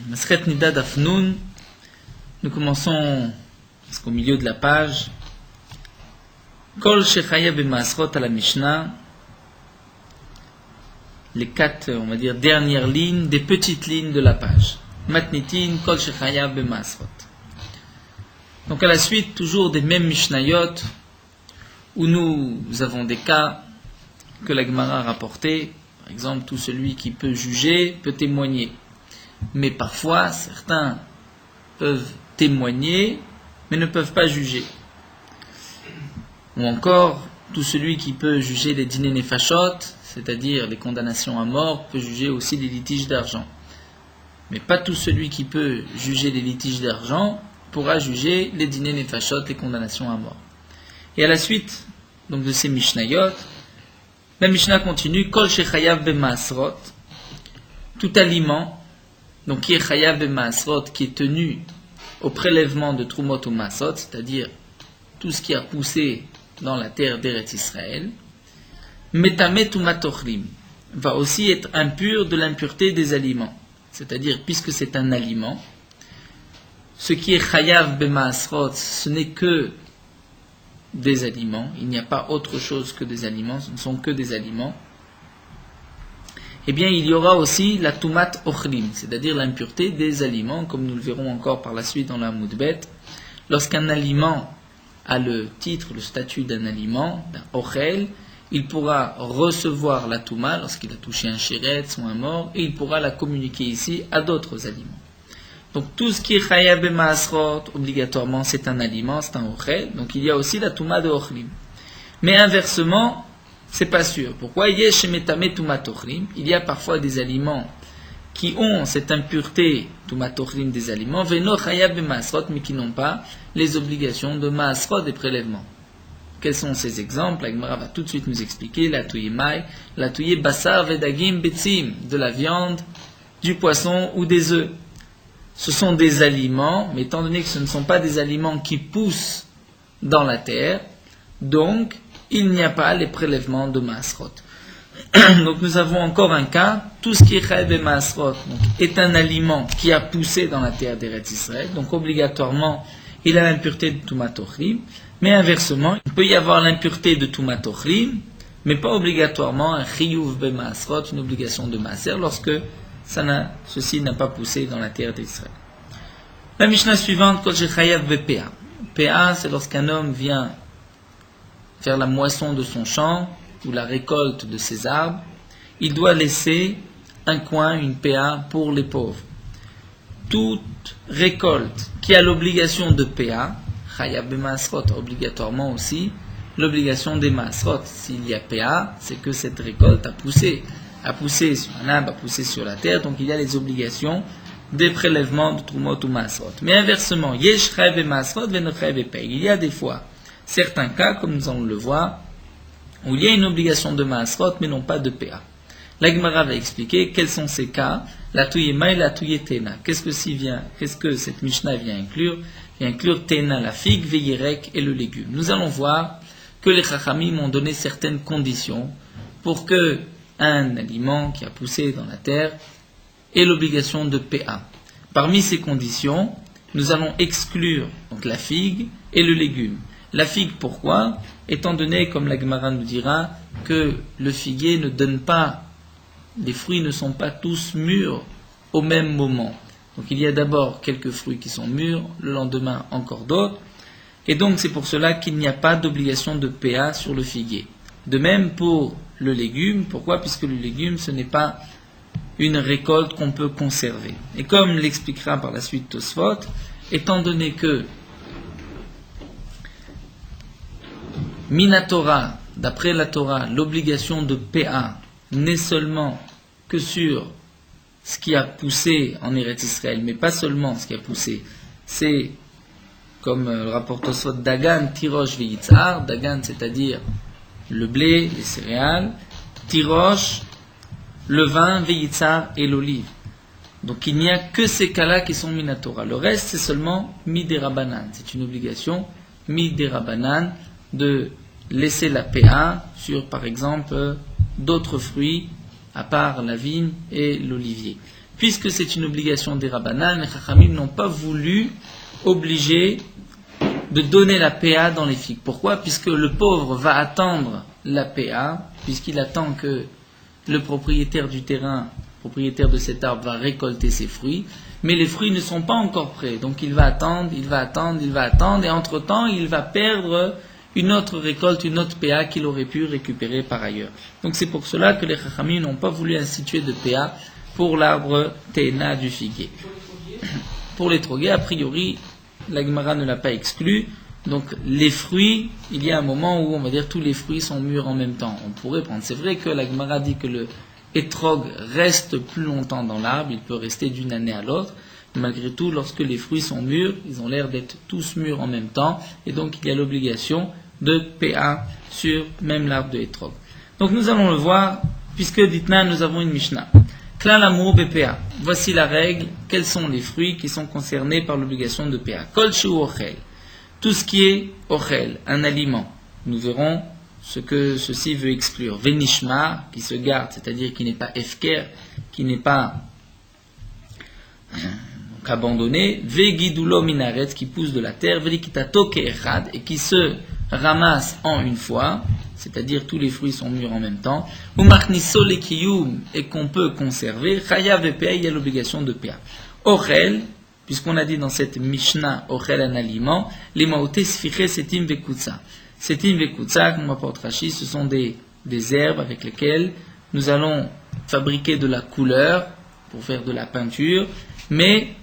Masret Nida Dafnoun, nous commençons au milieu de la page. Kol Shechaya B'Maasrot à la Mishnah, les 4, on va dire, dernières lignes, des petites lignes de la page. Matnitin, Kol Shechaya B'Maasrot. Donc à la suite, toujours des mêmes Mishnayot, où nous avons des cas que la Gemara a rapportés. Par exemple, tout celui qui peut juger peut témoigner. Mais parfois, certains peuvent témoigner, mais ne peuvent pas juger. Ou encore, tout celui qui peut juger les dîners nefashot, c'est-à-dire les condamnations à mort, peut juger aussi les litiges d'argent. Mais pas tout celui qui peut juger les litiges d'argent pourra juger les dîners nefashot, les condamnations à mort. Et à la suite donc de ces Mishnayot, la Mishnah continue, Kol shechayav b'maasrot, tout aliment, donc qui est chayav b'maasrot, qui est tenu au prélèvement de Trumot ou Maasot, c'est-à-dire tout ce qui a poussé dans la terre d'Eretz Israël, Metamet ou Matochrim, va aussi être impur de l'impureté des aliments. C'est-à-dire, puisque c'est un aliment, ce qui est chayav b'maasrot, ce n'est que des aliments, il n'y a pas autre chose que des aliments, ce ne sont que des aliments. Eh bien, il y aura aussi la tumat ochlim, c'est-à-dire l'impureté des aliments, comme nous le verrons encore par la suite dans la Moudbet. Lorsqu'un aliment a le titre, le statut d'un aliment, d'un ochel, il pourra recevoir la touma lorsqu'il a touché un chéretz ou un mort, et il pourra la communiquer ici à d'autres aliments. Donc tout ce qui est chayav b'maasrot, obligatoirement c'est un aliment, c'est un ochel, donc il y a aussi la touma de ochlim. Mais inversement, c'est pas sûr. Pourquoi? Il y a parfois des aliments qui ont cette impureté tumatochrim des aliments, mais qui n'ont pas les obligations de maasrot des prélèvements. Quels sont ces exemples? La Gemara va tout de suite nous expliquer. La touye maï, la touye basar vedagim betzim, de la viande, du poisson ou des œufs. Ce sont des aliments, mais étant donné que ce ne sont pas des aliments qui poussent dans la terre, donc il n'y a pas les prélèvements de Maasrot. Donc nous avons encore un cas, tout ce qui est Chayav et Maasrot est un aliment qui a poussé dans la terre d'Eretz Israël, donc obligatoirement il a l'impureté de Tumat Ochlim, mais inversement, il peut y avoir l'impureté de Tumat Ochlim, mais pas obligatoirement un Chiyuv be Maasrot, une obligation de Maaser, lorsque ceci n'a pas poussé dans la terre d'Israël. La Mishnah suivante, Kol Shechayav be Pea. Pea, c'est lorsqu'un homme vient faire la moisson de son champ ou la récolte de ses arbres, il doit laisser un coin, une péa pour les pauvres. Toute récolte qui a l'obligation de péa, chayav b'maasrot, obligatoirement aussi l'obligation des maasrot. S'il y a péa, c'est que cette récolte a poussé sur un arbre, a poussé sur la terre, donc il y a les obligations des prélèvements de trumot ou maasrot. Mais inversement, yesh chayav b'maasrot v'eno chayav b'pei. Il y a des fois certains cas, comme nous allons le voir, où il y a une obligation de Maasrot, mais non pas de PA. La Gemara va expliquer quels sont ces cas, la Tuyema et la Tuyetena. Qu'est-ce que cette Mishnah vient inclure? Il vient inclure Tena, la figue, Veyerek et le légume. Nous allons voir que les Chachamim ont donné certaines conditions pour que un aliment qui a poussé dans la terre ait l'obligation de PA. Parmi ces conditions, nous allons exclure donc la figue et le légume. La figue, pourquoi? Étant donné, comme la Gemara nous dira, que le figuier ne donne pas, les fruits ne sont pas tous mûrs au même moment. Donc il y a d'abord quelques fruits qui sont mûrs, le lendemain encore d'autres, et donc c'est pour cela qu'il n'y a pas d'obligation de PA sur le figuier. De même pour le légume, pourquoi? Puisque le légume, ce n'est pas une récolte qu'on peut conserver. Et comme l'expliquera par la suite Tosfot, étant donné que Minatora, d'après la Torah, l'obligation de PA n'est seulement que sur ce qui a poussé en Eretz Israël, mais pas seulement ce qui a poussé. C'est, comme le rapporte Tosfot, Dagan, Tirosh, Veyitzar. Dagan, c'est-à-dire le blé, les céréales. Tirosh, le vin, Veyitzar et l'olive. Donc il n'y a que ces cas-là qui sont Minatora. Le reste, c'est seulement Miderabanan. C'est une obligation Miderabanan de laisser la PA sur, par exemple, d'autres fruits à part la vigne et l'olivier. Puisque c'est une obligation des Rabbanan, les Chachamim n'ont pas voulu obliger de donner la PA dans les figues. Pourquoi? Puisque le pauvre va attendre la PA, puisqu'il attend que le propriétaire du terrain, propriétaire de cet arbre, va récolter ses fruits, mais les fruits ne sont pas encore prêts. Donc il va attendre, et entre-temps, il va perdre une autre récolte, une autre PA qu'il aurait pu récupérer par ailleurs. Donc c'est pour cela que les Chachamim n'ont pas voulu instituer de PA pour l'arbre Téna du figuier. Pour les trogués, a priori, la Gemara ne l'a pas exclu. Donc les fruits, il y a un moment où on va dire tous les fruits sont mûrs en même temps. On pourrait prendre. C'est vrai que la Gemara dit que le étrog reste plus longtemps dans l'arbre, il peut rester d'une année à l'autre. Mais malgré tout, lorsque les fruits sont mûrs, ils ont l'air d'être tous mûrs en même temps. Et donc il y a l'obligation de PA sur même l'arbre de étrog. Donc nous allons le voir, puisque d'Itna nous avons une Mishnah. Klal Amur BPA. Voici la règle. Quels sont les fruits qui sont concernés par l'obligation de PA? Kol Shu Ochel. Tout ce qui est Ochel, un aliment. Nous verrons ce que ceci veut exclure. Venishma, qui se garde, c'est-à-dire qui n'est pas Efker, qui n'est pas abandonné. Vegidulo Minaret, qui pousse de la terre. Velikitato Keechad, et qui se ramasse en une fois. C'est-à-dire tous les fruits sont mûrs en même temps, ou marniso lekiyum, et qu'on peut conserver, chayav et PA, il y a l'obligation de PA. Ochel, puisqu'on a dit dans cette Mishnah, Ochel un aliment, les maoté sfiché setim vekutsa. Setim vekutsa, comme m'apporte Rashi, ce sont des herbes avec lesquelles nous allons fabriquer de la couleur, pour faire de la peinture, mais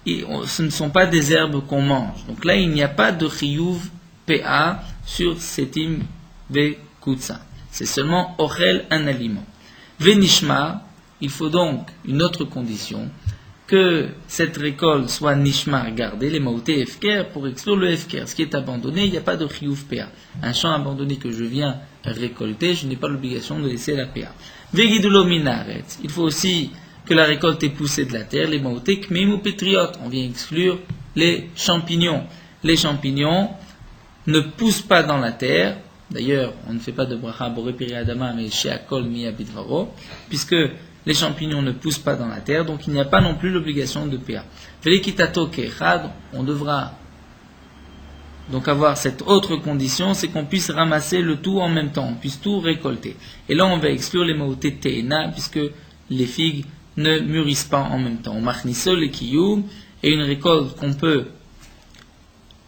ce ne sont pas des herbes qu'on mange. Donc là, il n'y a pas de chiyuv PA sur setim Vekutsa. C'est seulement Ochel, un aliment. Venishma, il faut donc une autre condition, que cette récolte soit Nishma gardée, les maoté Efker, pour exclure le Efker. Ce qui est abandonné, il n'y a pas de Chiyuv PA. Un champ abandonné que je viens récolter, je n'ai pas l'obligation de laisser la PA. Vegidulo Minaret, il faut aussi que la récolte ait poussé de la terre, les maoté Kmim ou Pétriot. On vient exclure les champignons. Les champignons ne poussent pas dans la terre. D'ailleurs, on ne fait pas de bracha boré piri adama, mais chez Akol miya bidvaro, puisque les champignons ne poussent pas dans la terre, donc il n'y a pas non plus l'obligation de PA. Velikitato kechad, on devra donc avoir cette autre condition, c'est qu'on puisse ramasser le tout en même temps, on puisse tout récolter. Et là, on va exclure les maoté teena, puisque les figues ne mûrissent pas en même temps. On marnisol et kiyum, et une récolte qu'on peut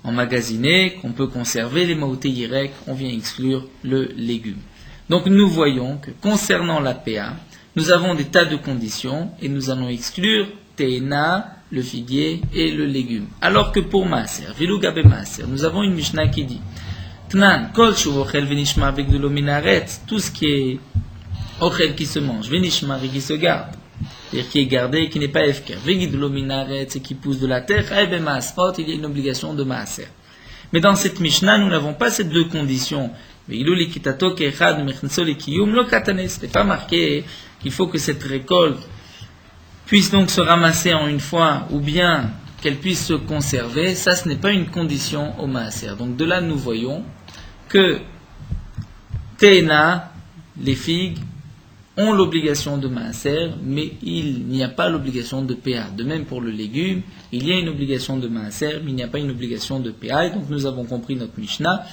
emmagasiner, qu'on peut conserver, les maoté yirek, on vient exclure le légume. Donc nous voyons que concernant la PA, nous avons des tas de conditions et nous allons exclure Teena, le figuier et le légume. Alors que pour Maaser, Vilou Gabe Maaser, nous avons une Mishnah qui dit Tnan, Kol Shu Ochel Venishma avec de l'ominaret, tout ce qui est Ochel qui se mange, Venishma qui se garde, c'est-à-dire qui est gardé et qui n'est pas efker. Vegidlo minaret, c'est qui pousse de la terre, Aïbe Maasrot, il y a une obligation de Maaser. Mais dans cette Mishnah, nous n'avons pas ces deux conditions. Ce n'est pas marqué qu'il faut que cette récolte puisse donc se ramasser en une fois, ou bien qu'elle puisse se conserver. Ça, ce n'est pas une condition au Maaser. Donc de là, nous voyons que Teena, les figues, ont l'obligation de Maaser, mais il n'y a pas l'obligation de PA. De même pour le légume, il y a une obligation de Maaser, mais il n'y a pas une obligation de PA. Et donc nous avons compris notre Mishnah.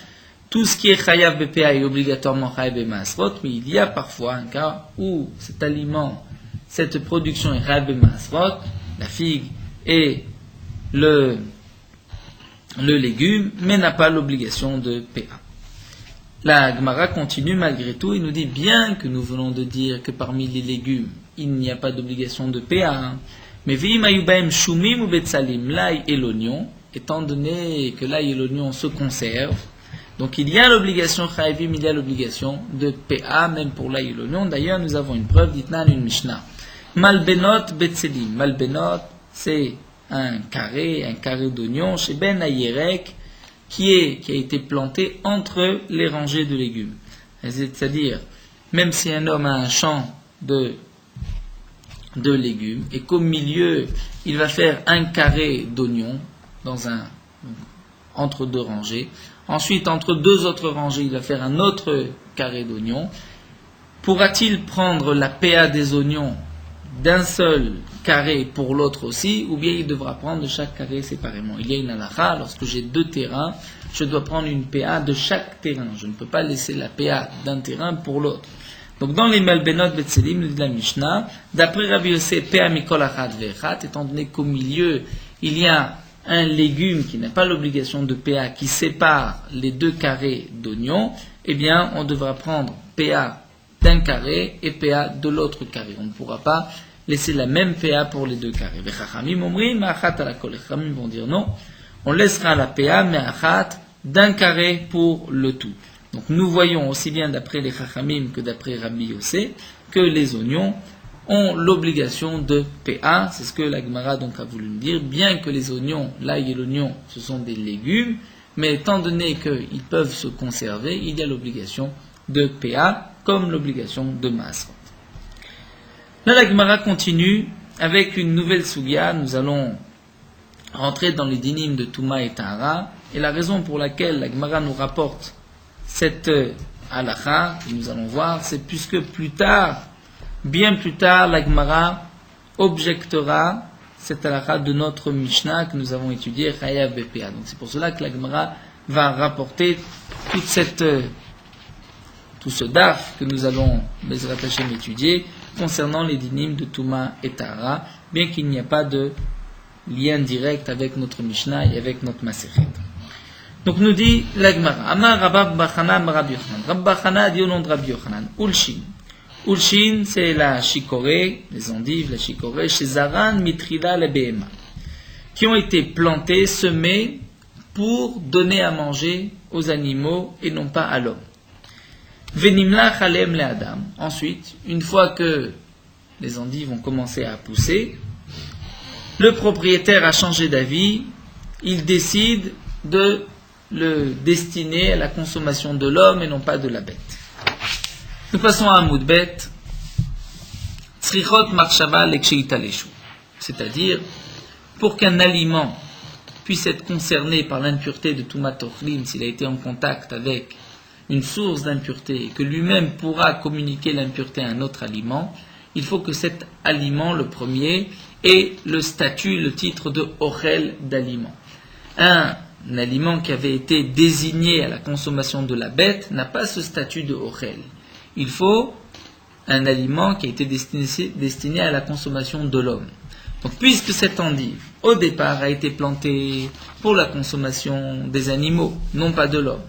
Tout ce qui est Chayav BPA est obligatoirement Chayav BMaasrot, mais il y a parfois un cas où cet aliment, cette production est Chayav BMaasrot, la figue et le légume, mais n'a pas l'obligation de PA. La Gemara continue malgré tout et nous dit bien que nous venons de dire que parmi les légumes, il n'y a pas d'obligation de PA. Mais Vim Ayubaim Shumim ou Betsalim, l'ail et l'oignon, étant donné que l'ail et l'oignon se conservent, donc il y a l'obligation Chayvim, il y a l'obligation de PA, même pour l'ail et l'oignon. D'ailleurs, nous avons une preuve d'Itnan, une Mishnah. Malbenot Betselim. Malbenot, c'est un carré d'oignon chez Ben Ayerek, qui a été planté entre les rangées de légumes. C'est-à-dire, même si un homme a un champ de légumes, et qu'au milieu, il va faire un carré d'oignons entre deux rangées, ensuite, entre deux autres rangées, il va faire un autre carré d'oignons, pourra-t-il prendre la PA des oignons d'un seul carré pour l'autre aussi, ou bien il devra prendre chaque carré séparément? Il y a une halakha, lorsque j'ai 2 terrains, je dois prendre une PA de chaque terrain. Je ne peux pas laisser la PA d'un terrain pour l'autre. Donc dans les Malbenot Betselim, nous dit la Mishnah, d'après Rabbi Yossé, PA mikol achat ve'echat, étant donné qu'au milieu, il y a un légume qui n'a pas l'obligation de PA, qui sépare les 2 carrés d'oignons, eh bien on devra prendre PA d'un carré et PA de l'autre carré. On ne pourra pas laisser la même PA pour les 2 carrés. Les Chachamim vont dire non, on laissera la PA mais achat d'un carré pour le tout. Donc nous voyons aussi bien d'après les Chachamim que d'après Rabbi Yossé que les oignons ont l'obligation de PA. C'est ce que la Gemara donc a voulu dire, bien que les oignons, l'ail et l'oignon, ce sont des légumes, mais étant donné qu'ils peuvent se conserver, il y a l'obligation de PA comme l'obligation de Maasrot. Là, la Gemara continue avec une nouvelle sugya. Nous allons rentrer dans les dinim de Touma et Tahara, et la raison pour laquelle la Gemara nous rapporte cette halakha, que nous allons voir, c'est puisque plus tard, bien plus tard, la Gemara objectera cette halakha de notre Mishnah que nous avons étudié, Chayav BPA. Donc c'est pour cela que la Gemara va rapporter tout ce daf que nous allons Bezrat Hashem étudier concernant les dinim de Touma et Tahara, bien qu'il n'y a pas de lien direct avec notre Mishnah et avec notre Masechet. Donc nous dit la Gemara, Amar Rabba Bachana Rabbi Yochanan. Rabbi Bachana dit au nom de Rabbi Yochanan, Ulshin. Ulshin, c'est la chicorée, les endives, la chicorée, chez Zaran Mitrila le Behema, qui ont été plantées, semées pour donner à manger aux animaux et non pas à l'homme. Venimla Chalem le Adam. Ensuite, une fois que les endives ont commencé à pousser, le propriétaire a changé d'avis, il décide de le destiner à la consommation de l'homme et non pas de la bête. Nous passons à Amoudbet, Tzrichot Marshava Leksheita Leshu. C'est-à-dire, pour qu'un aliment puisse être concerné par l'impureté de Tumat Ochlin, s'il a été en contact avec une source d'impureté et que lui-même pourra communiquer l'impureté à un autre aliment, il faut que cet aliment, le premier, ait le statut, le titre de Ochel d'aliment. Un aliment qui avait été désigné à la consommation de la bête n'a pas ce statut de Ochel. Il faut un aliment qui a été destiné à la consommation de l'homme. Donc, puisque cette endive, au départ, a été plantée pour la consommation des animaux, non pas de l'homme.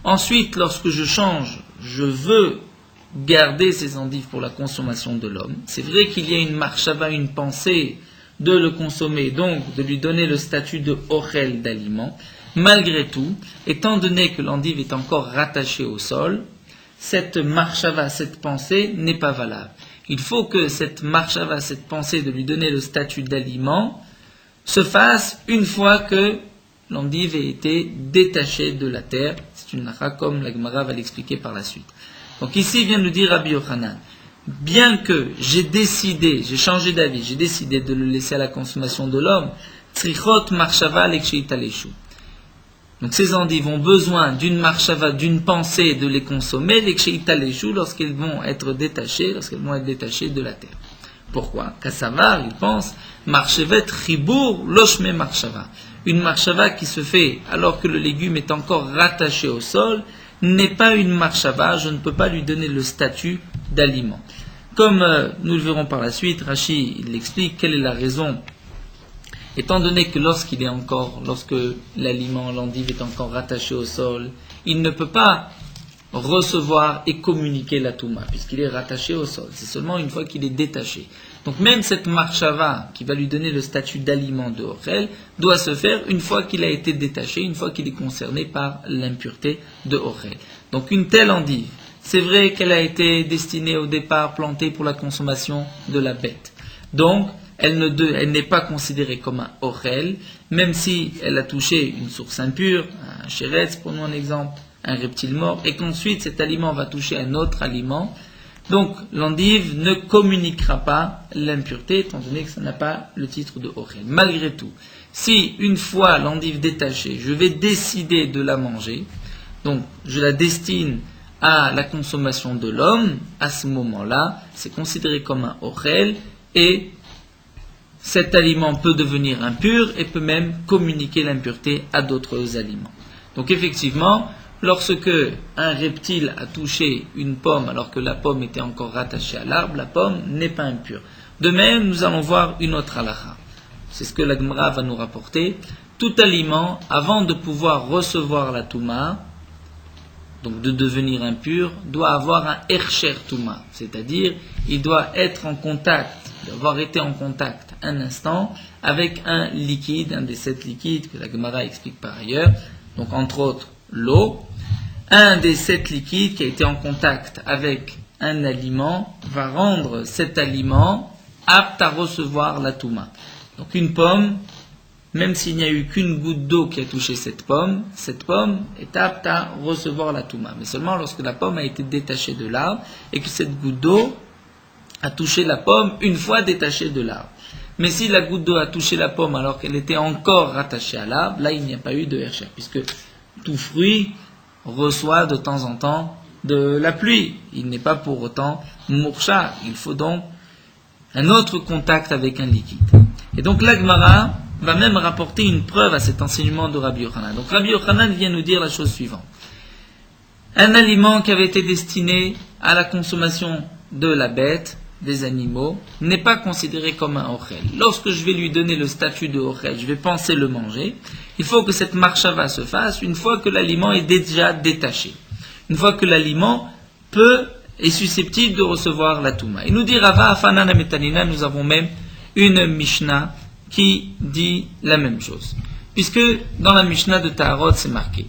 Ensuite, lorsque je change, je veux garder ces endives pour la consommation de l'homme. C'est vrai qu'il y a une marshava, une pensée de le consommer, donc de lui donner le statut de ochel d'aliment. Malgré tout, étant donné que l'endive est encore rattachée au sol, cette marshava, cette pensée n'est pas valable. Il faut que cette marshava, cette pensée de lui donner le statut d'aliment, se fasse une fois que l'endive a été détachée de la terre. C'est une lacha comme la Gemara va l'expliquer par la suite. Donc ici, il vient nous dire Rabbi Yochanan, bien que j'ai changé d'avis, j'ai décidé de le laisser à la consommation de l'homme, tzrichot marshava leksheita leshu. Donc ces endives ont besoin d'une marshava, d'une pensée de les consommer, leksheita leshu, lorsqu'elles vont être détachées de la terre. Pourquoi? Kassavar, il pense, marchevet chibour loshme marshava. Une marshava qui se fait alors que le légume est encore rattaché au sol n'est pas une marshava, je ne peux pas lui donner le statut d'aliment. Comme nous le verrons par la suite, Rashi il explique quelle est la raison. Étant donné que lorsque l'aliment, l'endive est encore rattaché au sol, il ne peut pas recevoir et communiquer la touma, puisqu'il est rattaché au sol. C'est seulement une fois qu'il est détaché. Donc même cette marshava qui va lui donner le statut d'aliment de Ochel doit se faire une fois qu'il a été détaché, une fois qu'il est concerné par l'impureté de Ochel. Donc une telle endive, c'est vrai qu'elle a été destinée au départ, plantée pour la consommation de la bête. Donc elle n'est pas considérée comme un Ochel, même si elle a touché une source impure, un chéretz, prenons un exemple, un reptile mort, et qu'ensuite cet aliment va toucher un autre aliment. Donc l'endive ne communiquera pas l'impureté, étant donné que ça n'a pas le titre de Ochel. Malgré tout, si une fois l'endive détachée, je vais décider de la manger, donc je la destine à la consommation de l'homme, à ce moment-là, c'est considéré comme un ochel et cet aliment peut devenir impur et peut même communiquer l'impureté à d'autres aliments. Donc effectivement, lorsque un reptile a touché une pomme alors que la pomme était encore rattachée à l'arbre, la pomme n'est pas impure. De même, nous allons voir une autre halakha. C'est ce que la Gemara va nous rapporter. Tout aliment, avant de pouvoir recevoir la touma, donc de devenir impur, doit avoir un ercher touma, c'est-à-dire il doit être en contact, avoir été en contact un instant avec un liquide, un des 7 liquides que la Gemara explique par ailleurs, donc entre autres l'eau. Un des 7 liquides qui a été en contact avec un aliment va rendre cet aliment apte à recevoir la touma. Donc une pomme, même s'il n'y a eu qu'une goutte d'eau qui a touché cette pomme est apte à recevoir la touma. Mais seulement lorsque la pomme a été détachée de l'arbre et que cette goutte d'eau a touché la pomme une fois détachée de l'arbre. Mais si la goutte d'eau a touché la pomme alors qu'elle était encore rattachée à l'arbre, là il n'y a pas eu de hercher, puisque tout fruit reçoit de temps en temps de la pluie. Il n'est pas pour autant mourcha. Il faut donc un autre contact avec un liquide. Et donc la Gemara va même rapporter une preuve à cet enseignement de Rabbi Yochanan. Donc Rabbi Yochanan vient nous dire la chose suivante. Un aliment qui avait été destiné à la consommation de la bête, des animaux, n'est pas considéré comme un ochel. Lorsque je vais lui donner le statut de ochel, je vais penser le manger, il faut que cette marchava se fasse une fois que l'aliment est déjà détaché. Une fois que l'aliment est susceptible de recevoir la touma. Il nous dit Rava Afanana Metanina, nous avons même une Mishnah qui dit la même chose. Puisque dans la Mishnah de Taharot, c'est marqué.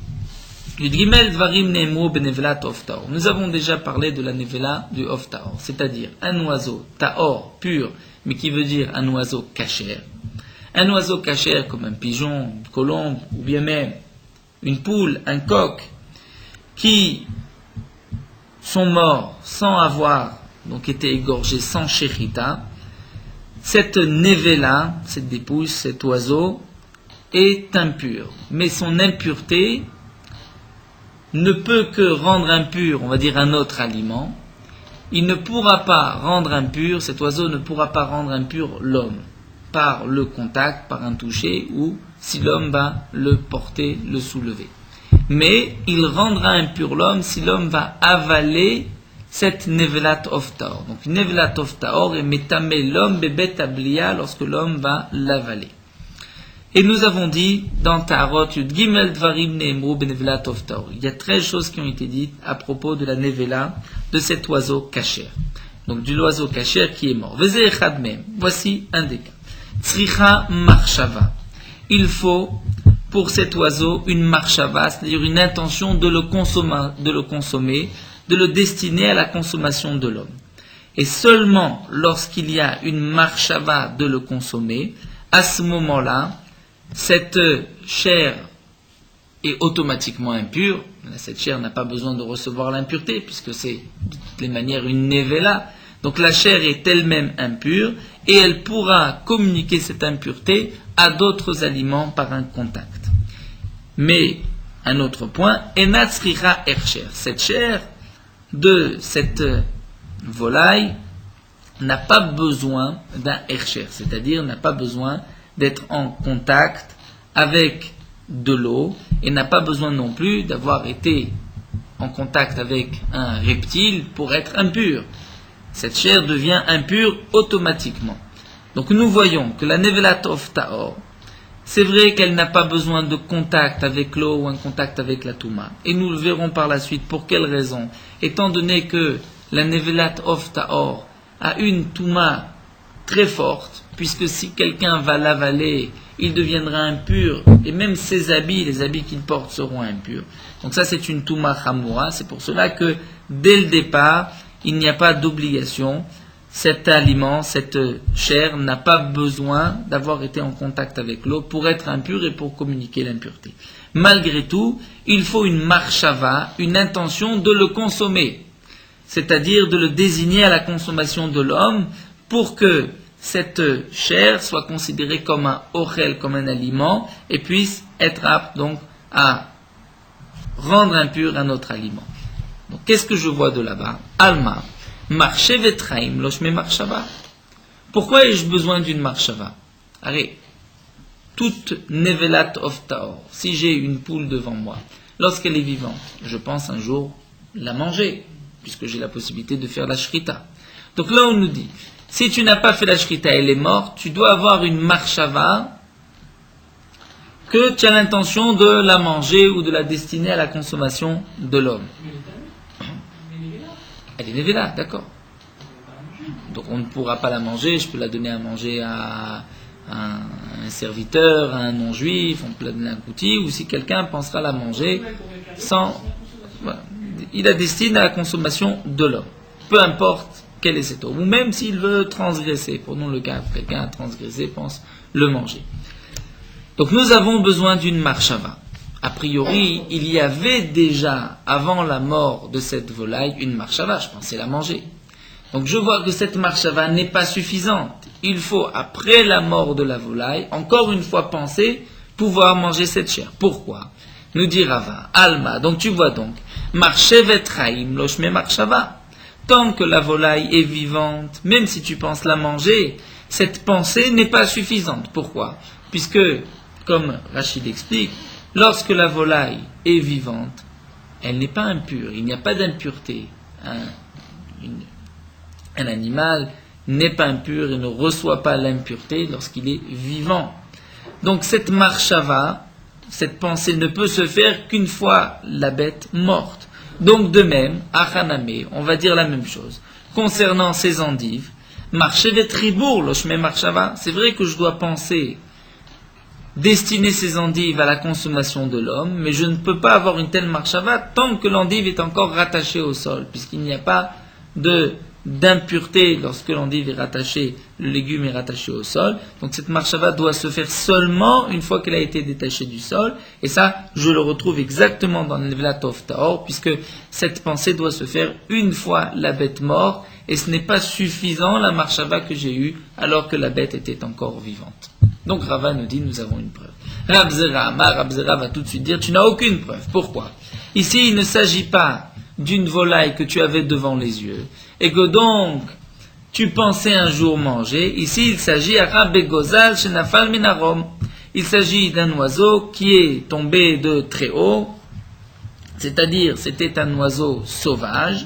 Nous avons déjà parlé de la nevela du Oftaor, c'est-à-dire un oiseau Taor pur, mais qui veut dire un oiseau kasher. Un oiseau kasher comme un pigeon, une colombe, ou bien même une poule, un coq, qui sont morts sans avoir donc été égorgés sans shechita. Cette nevela, cette dépouille, cet oiseau est impur, mais son impureté ne peut que rendre impur, on va dire, un autre aliment. Il ne pourra pas rendre impur, cet oiseau ne pourra pas rendre impur l'homme, par le contact, par un toucher, ou si l'homme va le porter, le soulever. Mais il rendra impur l'homme si l'homme va avaler cette nevelat of taor. Donc nevelat of taor est métamé l'homme bébé tablia lorsque l'homme va l'avaler. Et nous avons dit dans Taharot Yud Gimel Dvarim Neemru benevelat of taor. Il y a 13 choses qui ont été dites à propos de la nevela de cet oiseau kasher. Donc de l'oiseau kasher qui est mort. Veze echad mem. Voici un des cas. Tzricha marshava. Il faut pour cet oiseau une marshava, c'est-à-dire une intention de le consommer, de le destiner à la consommation de l'homme. Et seulement lorsqu'il y a une marshava de le consommer, à ce moment-là, cette chair est automatiquement impure. Cette chair n'a pas besoin de recevoir l'impureté, puisque c'est de toutes les manières une nevela. Donc la chair est elle-même impure, et elle pourra communiquer cette impureté à d'autres aliments par un contact. Mais, un autre point, enatzricha ercher. Cette chair de cette volaille n'a pas besoin d'un ercher, c'est-à-dire n'a pas besoin d'être en contact avec de l'eau et n'a pas besoin non plus d'avoir été en contact avec un reptile pour être impure. Cette chair devient impure automatiquement. Donc nous voyons que la nevelat of taor, c'est vrai qu'elle n'a pas besoin de contact avec l'eau ou un contact avec la touma. Et nous le verrons par la suite pour quelle raison. Étant donné que la nevelat of taor a une touma très forte, puisque si quelqu'un va l'avaler, il deviendra impur, et même ses habits, les habits qu'il porte seront impurs. Donc ça c'est une touma chamoura, c'est pour cela que dès le départ, il n'y a pas d'obligation. Cet aliment, cette chair n'a pas besoin d'avoir été en contact avec l'eau pour être impur et pour communiquer l'impureté. Malgré tout, il faut une marshava, une intention de le consommer, c'est-à-dire de le désigner à la consommation de l'homme pour que cette chair soit considérée comme un ochel, comme un aliment, et puisse être apte donc à rendre impur un autre aliment. Donc, qu'est-ce que je vois de là-bas? Alma, marché vetraim, loshme marshava. Pourquoi ai-je besoin d'une marshava? Allez, toute nevelat of taor. Si j'ai une poule devant moi, lorsqu'elle est vivante, je pense un jour la manger, puisque j'ai la possibilité de faire la shrita. Donc là, on nous dit, si tu n'as pas fait la shrita, elle est morte, tu dois avoir une marshava que tu as l'intention de la manger ou de la destiner à la consommation de l'homme. Elle est nevela, d'accord. Donc on ne pourra pas la manger, je peux la donner à manger à un serviteur, à un non-juif, on peut la donner à un kouti, ou si quelqu'un pensera la manger sans... Voilà, il la destine à la consommation de l'homme. Peu importe quel est cet homme. Ou même s'il veut transgresser, prenons le cas, quelqu'un a transgressé, pense le manger. Donc nous avons besoin d'une marshava. A priori, il y avait déjà, avant la mort de cette volaille, une marshava, je pensais la manger. Donc je vois que cette marshava n'est pas suffisante. Il faut, après la mort de la volaille, encore une fois penser pouvoir manger cette chair. Pourquoi? Nous dit Rava, Alma, donc tu vois donc, marchevet raim loshme marshava. Tant que la volaille est vivante, même si tu penses la manger, cette pensée n'est pas suffisante. Pourquoi? Puisque, comme Rachid explique, lorsque la volaille est vivante, elle n'est pas impure, il n'y a pas d'impureté. Un animal n'est pas impur et ne reçoit pas l'impureté lorsqu'il est vivant. Donc cette marshava, cette pensée ne peut se faire qu'une fois la bête morte. Donc de même, achaname, on va dire la même chose. Concernant ces endives, marchevet ribour loshme marshava, c'est vrai que je dois penser destiner ces endives à la consommation de l'homme, mais je ne peux pas avoir une telle marshava tant que l'endive est encore rattachée au sol, puisqu'il n'y a pas d'impureté lorsque l'endive est rattachée, le légume est rattaché au sol. Donc cette marshava doit se faire seulement une fois qu'elle a été détachée du sol, et ça, je le retrouve exactement dans le Nevelat of Taor, puisque cette pensée doit se faire une fois la bête morte, et ce n'est pas suffisant la marshava que j'ai eue alors que la bête était encore vivante. Donc Rava nous dit, nous avons une preuve. Rab Zera va tout de suite dire, tu n'as aucune preuve. Pourquoi? Ici, il ne s'agit pas d'une volaille que tu avais devant les yeux, et que donc tu pensais un jour manger. Ici, il s'agit il s'agit d'un oiseau qui est tombé de très haut, c'est-à-dire c'était un oiseau sauvage,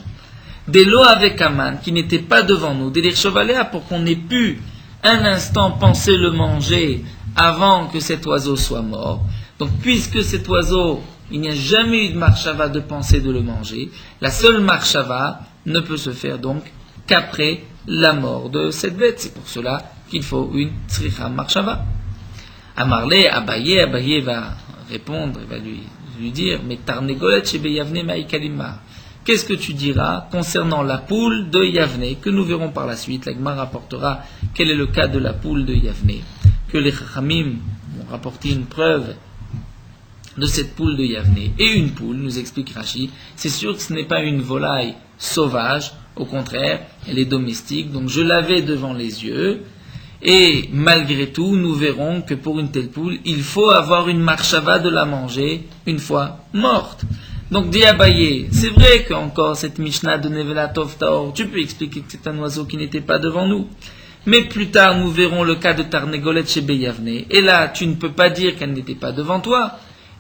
des lots avec Aman, qui n'était pas devant nous, des chevaléa, pour qu'on ait pu un instant penser le manger avant que cet oiseau soit mort. Donc puisque cet oiseau, il n'y a jamais eu de marshava de penser de le manger, la seule marshava ne peut se faire donc qu'après la mort de cette bête. C'est pour cela qu'il faut une tzricha marshava. Amarle, Abaye va répondre, il va lui dire, mais tarnegolet shebe yavne ma'ikalimma. Qu'est-ce que tu diras concernant la poule de Yavne, que nous verrons par la suite? La Gemara rapportera quel est le cas de la poule de Yavne, que les Chachamim ont rapporté une preuve de cette poule de Yavne. Et une poule, nous explique Rashi, c'est sûr que ce n'est pas une volaille sauvage, au contraire, elle est domestique, donc je l'avais devant les yeux, et malgré tout, nous verrons que pour une telle poule, il faut avoir une marshava de la manger une fois morte. Donc, dit Abaye, c'est vrai qu'encore cette Mishnah de Nevelat of Taor, tu peux expliquer que c'est un oiseau qui n'était pas devant nous. Mais plus tard, nous verrons le cas de Tarnegolet chez Beyavne. Et là, tu ne peux pas dire qu'elle n'était pas devant toi.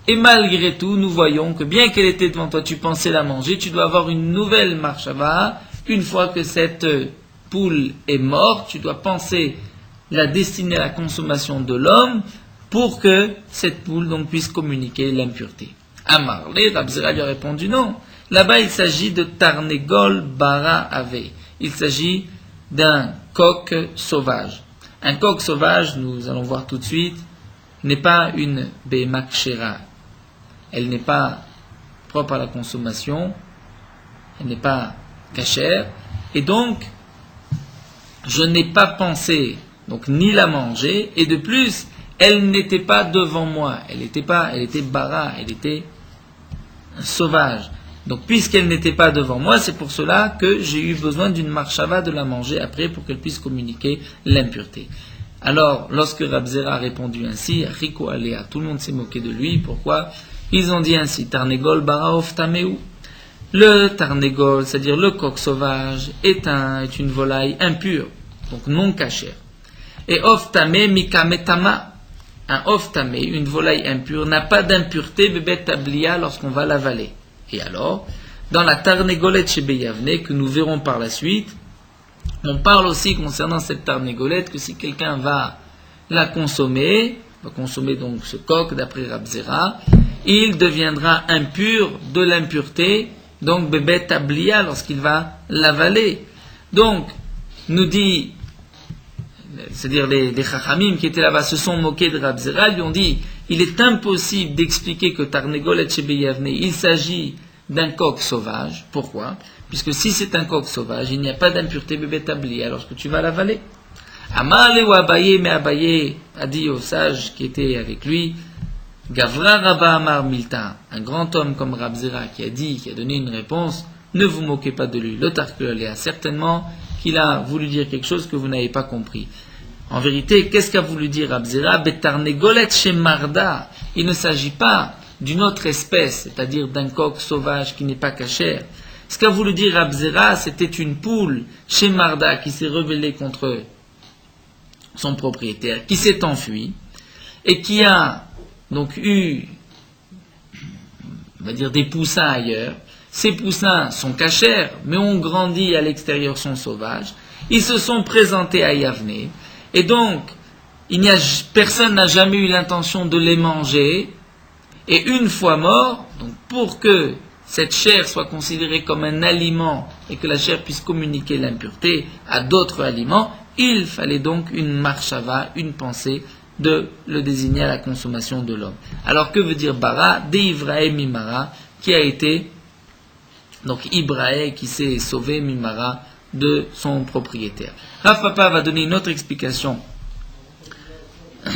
Et malgré tout, nous voyons que bien qu'elle était devant toi, tu pensais la manger, tu dois avoir une nouvelle marshava. Une fois que cette poule est morte, tu dois penser la destiner à la consommation de l'homme pour que cette poule donc puisse communiquer l'impureté. Amarle, Rab Zera lui a répondu non. Là-bas, il s'agit de Tarnegol Bara Ave. Il s'agit d'un coq sauvage. Un coq sauvage, nous allons voir tout de suite, n'est pas une Behema Kshera. Elle n'est pas propre à la consommation, elle n'est pas cachère, et donc, je n'ai pas pensé, donc ni la manger, et de plus, elle n'était pas devant moi. Elle était bara, elle était sauvage. Donc, puisqu'elle n'était pas devant moi, c'est pour cela que j'ai eu besoin d'une marshava de la manger après pour qu'elle puisse communiquer l'impureté. Alors, lorsque Rab Zera a répondu ainsi, Riko Alea, tout le monde s'est moqué de lui. Pourquoi? Ils ont dit ainsi, Tarnegol bara of tameu. Le tarnégol, c'est-à-dire le coq sauvage, est une volaille impure, donc non cachère. Et oftame mikametama, un oftame, une volaille impure, n'a pas d'impureté bebet tablia lorsqu'on va l'avaler. Et alors, dans la tarnégolette chez Beyavne, que nous verrons par la suite, on parle aussi concernant cette tarnégolette que si quelqu'un va la consommer, va consommer donc ce coq d'après Rabzera, il deviendra impur de l'impureté, donc bébé tablia lorsqu'il va l'avaler. Donc, nous dit, c'est-à-dire les chachamim qui étaient là-bas se sont moqués de Rabzera, lui ont dit, il est impossible d'expliquer que tarnégolet chez Beyavne, il s'agit d'un coq sauvage. Pourquoi? Puisque si c'est un coq sauvage, il n'y a pas d'impureté bébé tablia lorsque tu vas l'avaler. Amale ou Abaye, mais Abaye a dit au sage qui était avec lui, Gavra Rabba Amar Milta, un grand homme comme Rabzera qui a dit, qui a donné une réponse, ne vous moquez pas de lui. Le Tarkuléa, certainement qu'il a voulu dire quelque chose que vous n'avez pas compris. En vérité, qu'est-ce qu'a voulu dire Rabzera? Betarnegolet chez Marda. Il ne s'agit pas d'une autre espèce, c'est-à-dire d'un coq sauvage qui n'est pas cachère. Ce qu'a voulu dire Rabzera, c'était une poule chez Marda qui s'est rebellée contre son propriétaire, qui s'est enfui et qui a donc eu, on va dire, des poussins ailleurs. Ces poussins sont cachères, mais ont grandi à l'extérieur, sont sauvages. Ils se sont présentés à Yavne, et donc personne n'a jamais eu l'intention de les manger. Et une fois morts, donc pour que cette chair soit considérée comme un aliment et que la chair puisse communiquer l'impureté à d'autres aliments, il fallait donc une marshava, une pensée de le désigner à la consommation de l'homme. Alors que veut dire bara? Deivrae mimara, qui a été donc Ibrahe, qui s'est sauvé mimara de son propriétaire. Rav Papa va donner une autre explication,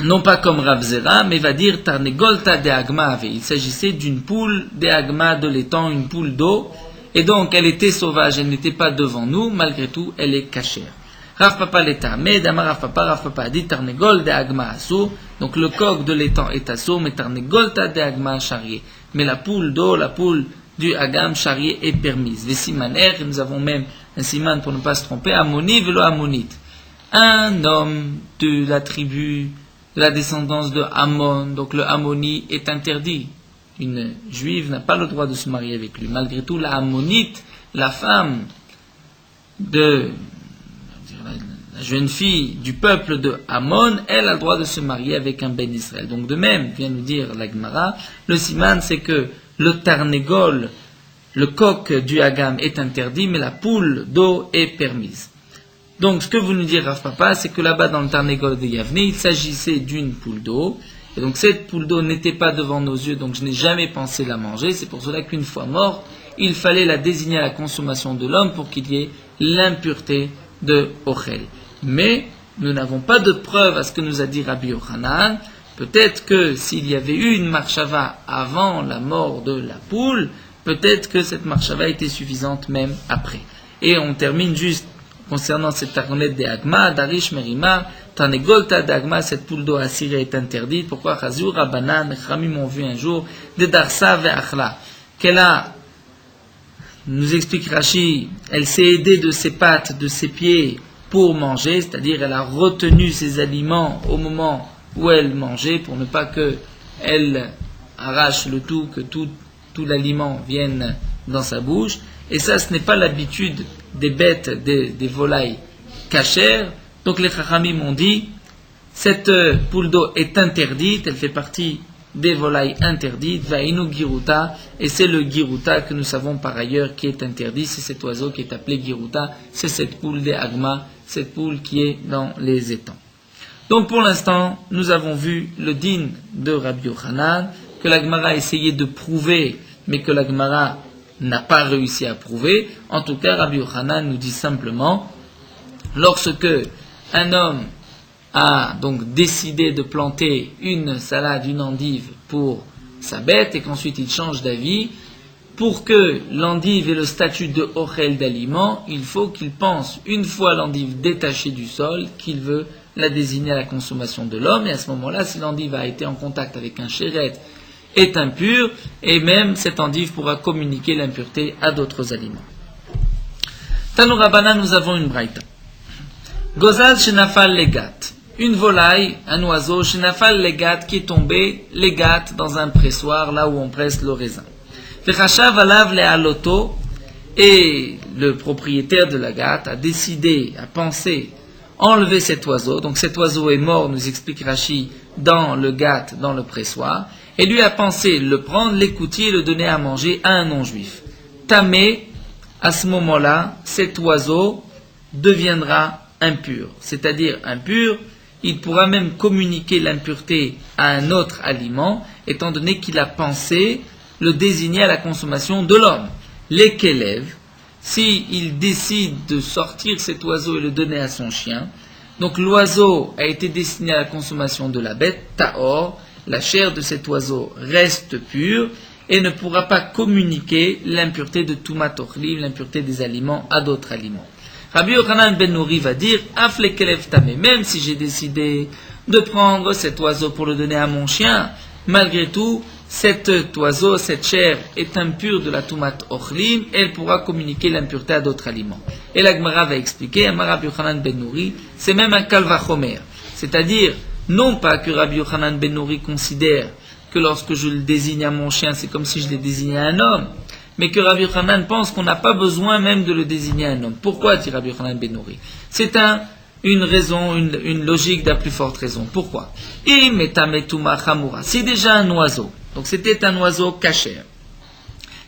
non pas comme Rav Zera, mais va dire Tarnegolta de Agma ave. Il s'agissait d'une poule de Agma de l'étang, une poule d'eau, et donc elle était sauvage, elle n'était pas devant nous, malgré tout elle est cachère. Rav Papa l'état, mais Dama Rav Papa a dit Tarnegol de Agma assour, donc le coq de l'étang est assour, mais Tarnegolta de Agma charrier. Mais la poule d'eau, la poule du Agam charrier est permise. Les simaner, nous avons même un siman pour ne pas se tromper, Ammoni velo Ammonite. Un homme de la tribu, de la descendance de Ammon, donc le Ammoni est interdit. Une juive n'a pas le droit de se marier avec lui. Malgré tout, la Ammonite, la femme de la jeune fille du peuple de Ammon, elle a le droit de se marier avec un Ben Israël. Donc de même, vient nous dire la Gemara, le siman c'est que le tarnégol, le coq du Hagam est interdit, mais la poule d'eau est permise. Donc, ce que vous nous dites, Rav Papa, c'est que là-bas, dans le Tarnégol de Yavne, il s'agissait d'une poule d'eau. Et donc, cette poule d'eau n'était pas devant nos yeux, donc je n'ai jamais pensé la manger. C'est pour cela qu'une fois morte, il fallait la désigner à la consommation de l'homme pour qu'il y ait l'impureté de Ochel. Mais, nous n'avons pas de preuve à ce que nous a dit Rabbi Yochanan. Peut-être que s'il y avait eu une marshava avant la mort de la poule, peut-être que cette marshava était suffisante même après. Et on termine juste concernant cette tarnette de Agma, Darish Merima, Tarnegolta d'Agma, cette poule d'eau assirée est interdite. Pourquoi Chazur, Rabanan, Chramim m'ont vu un jour, de Darsa ve'achla, qu'elle a, nous explique Rashi, elle s'est aidée de ses pattes, de ses pieds pour manger, c'est-à-dire elle a retenu ses aliments au moment où elle mangeait pour ne pas que elle arrache le tout, que tout l'aliment vienne dans sa bouche. Et ça, ce n'est pas l'habitude des bêtes, des volailles cachères. Donc les chachamim ont dit, cette poule d'eau est interdite, elle fait partie des volailles interdites, vainu giruta, et c'est le giruta que nous savons par ailleurs qui est interdit, c'est cet oiseau qui est appelé giruta, c'est cette poule des agma, cette poule qui est dans les étangs. Donc pour l'instant, nous avons vu le din de Rabbi Yochanan, que la Gemara a essayé de prouver, mais que la Gemara n'a pas réussi à prouver. En tout cas, Rabbi Yochanan nous dit simplement, lorsque un homme a donc décidé de planter une salade, une endive pour sa bête, et qu'ensuite il change d'avis, pour que l'endive ait le statut de ochel d'aliment, il faut qu'il pense, une fois l'endive détachée du sol, qu'il veut la désigner à la consommation de l'homme, et à ce moment-là, si l'endive a été en contact avec un chéret, est impur, et même cet endive pourra communiquer l'impureté à d'autres aliments. Tanourabana, nous avons une braïta. Gozal shenafal legat. Une volaille, un oiseau, shenafal legat, qui est tombé, legat, dans un pressoir, là où on presse le raisin. Vechashav alav le'aloto, et le propriétaire de la gâte a décidé, a pensé enlever cet oiseau. Donc cet oiseau est mort, nous explique Rashi, dans le gâte, dans le pressoir, et lui a pensé le prendre, l'écouter et le donner à manger à un non-juif. Tamé, à ce moment-là, cet oiseau deviendra impur. C'est-à-dire impur, il pourra même communiquer l'impureté à un autre aliment, étant donné qu'il a pensé le désigner à la consommation de l'homme. Les kelev, s'il décide de sortir cet oiseau et le donner à son chien, donc l'oiseau a été destiné à la consommation de la bête, taor, la chair de cet oiseau reste pure et ne pourra pas communiquer l'impureté de tumat ochlim, l'impureté des aliments à d'autres aliments. Rabbi Yochanan ben Nouri va dire, af le kelev tamé, même si j'ai décidé de prendre cet oiseau pour le donner à mon chien, malgré tout, cet oiseau, cette chair est impure de la tumat ochlim, et elle pourra communiquer l'impureté à d'autres aliments. Et la Gemara va expliquer, Rabbi Yochanan ben Nouri, c'est même un kalvachomer. C'est-à-dire, non pas que Rabbi Yochanan ben Nouri considère que lorsque je le désigne à mon chien, c'est comme si je l'ai désigné à un homme, mais que Rabbi Yochanan pense qu'on n'a pas besoin même de le désigner à un homme. Pourquoi, dit Rabbi Yochanan ben Nouri? C'est une raison, une logique de la plus forte raison. Pourquoi? Si déjà un oiseau, donc c'était un oiseau kasher,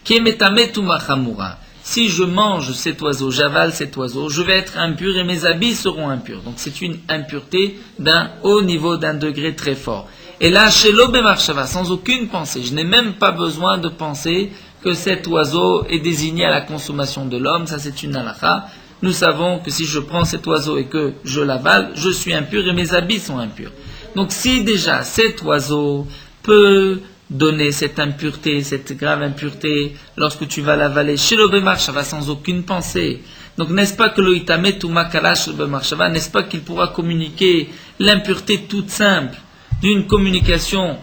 qui est metametuma chamura, si je mange cet oiseau, j'avale cet oiseau, je vais être impur et mes habits seront impurs. Donc c'est une impureté d'un haut niveau, d'un degré très fort. Et là, chez l'obemarshava, sans aucune pensée, je n'ai même pas besoin de penser que cet oiseau est désigné à la consommation de l'homme, ça c'est une halakha. Nous savons que si je prends cet oiseau et que je l'avale, je suis impur et mes habits sont impurs. Donc si déjà cet oiseau peut donner cette impureté, cette grave impureté, lorsque tu vas l'avaler chez l'obemarshava sans aucune pensée, donc n'est-ce pas que l'oitame tumakalash l'obemarshava, n'est-ce pas qu'il pourra communiquer l'impureté toute simple d'une communication,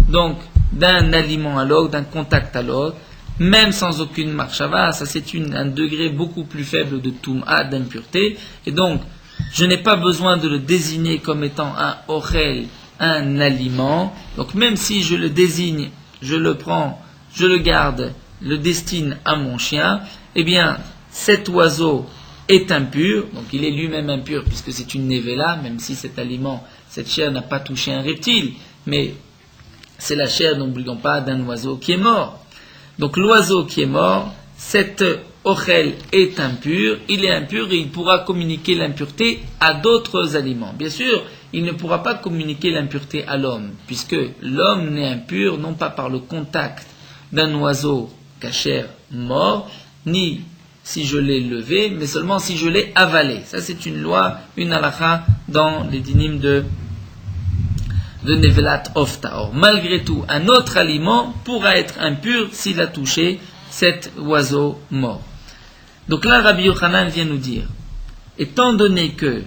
donc d'un aliment à l'autre, d'un contact à l'autre, même sans aucune marshava, ça c'est un degré beaucoup plus faible de tum'a, d'impureté, et donc je n'ai pas besoin de le désigner comme étant un ochel, un aliment, donc même si je le désigne, je le prends, je le garde, le destine à mon chien, eh bien cet oiseau est impur, donc il est lui-même impur puisque c'est une nevela, même si cet aliment, cette chair n'a pas touché un reptile, mais c'est la chair, n'oublions pas, d'un oiseau qui est mort. Donc l'oiseau qui est mort, cet ochel est impur, il est impur et il pourra communiquer l'impureté à d'autres aliments. Bien sûr, il ne pourra pas communiquer l'impureté à l'homme, puisque l'homme n'est impur non pas par le contact d'un oiseau kasher mort, ni si je l'ai levé, mais seulement si je l'ai avalé. Ça c'est une loi, une halakha dans les dinim de Nevelat Ofta. Or, malgré tout, un autre aliment pourra être impur s'il a touché cet oiseau mort. Donc là, Rabbi Yochanan vient nous dire, étant donné que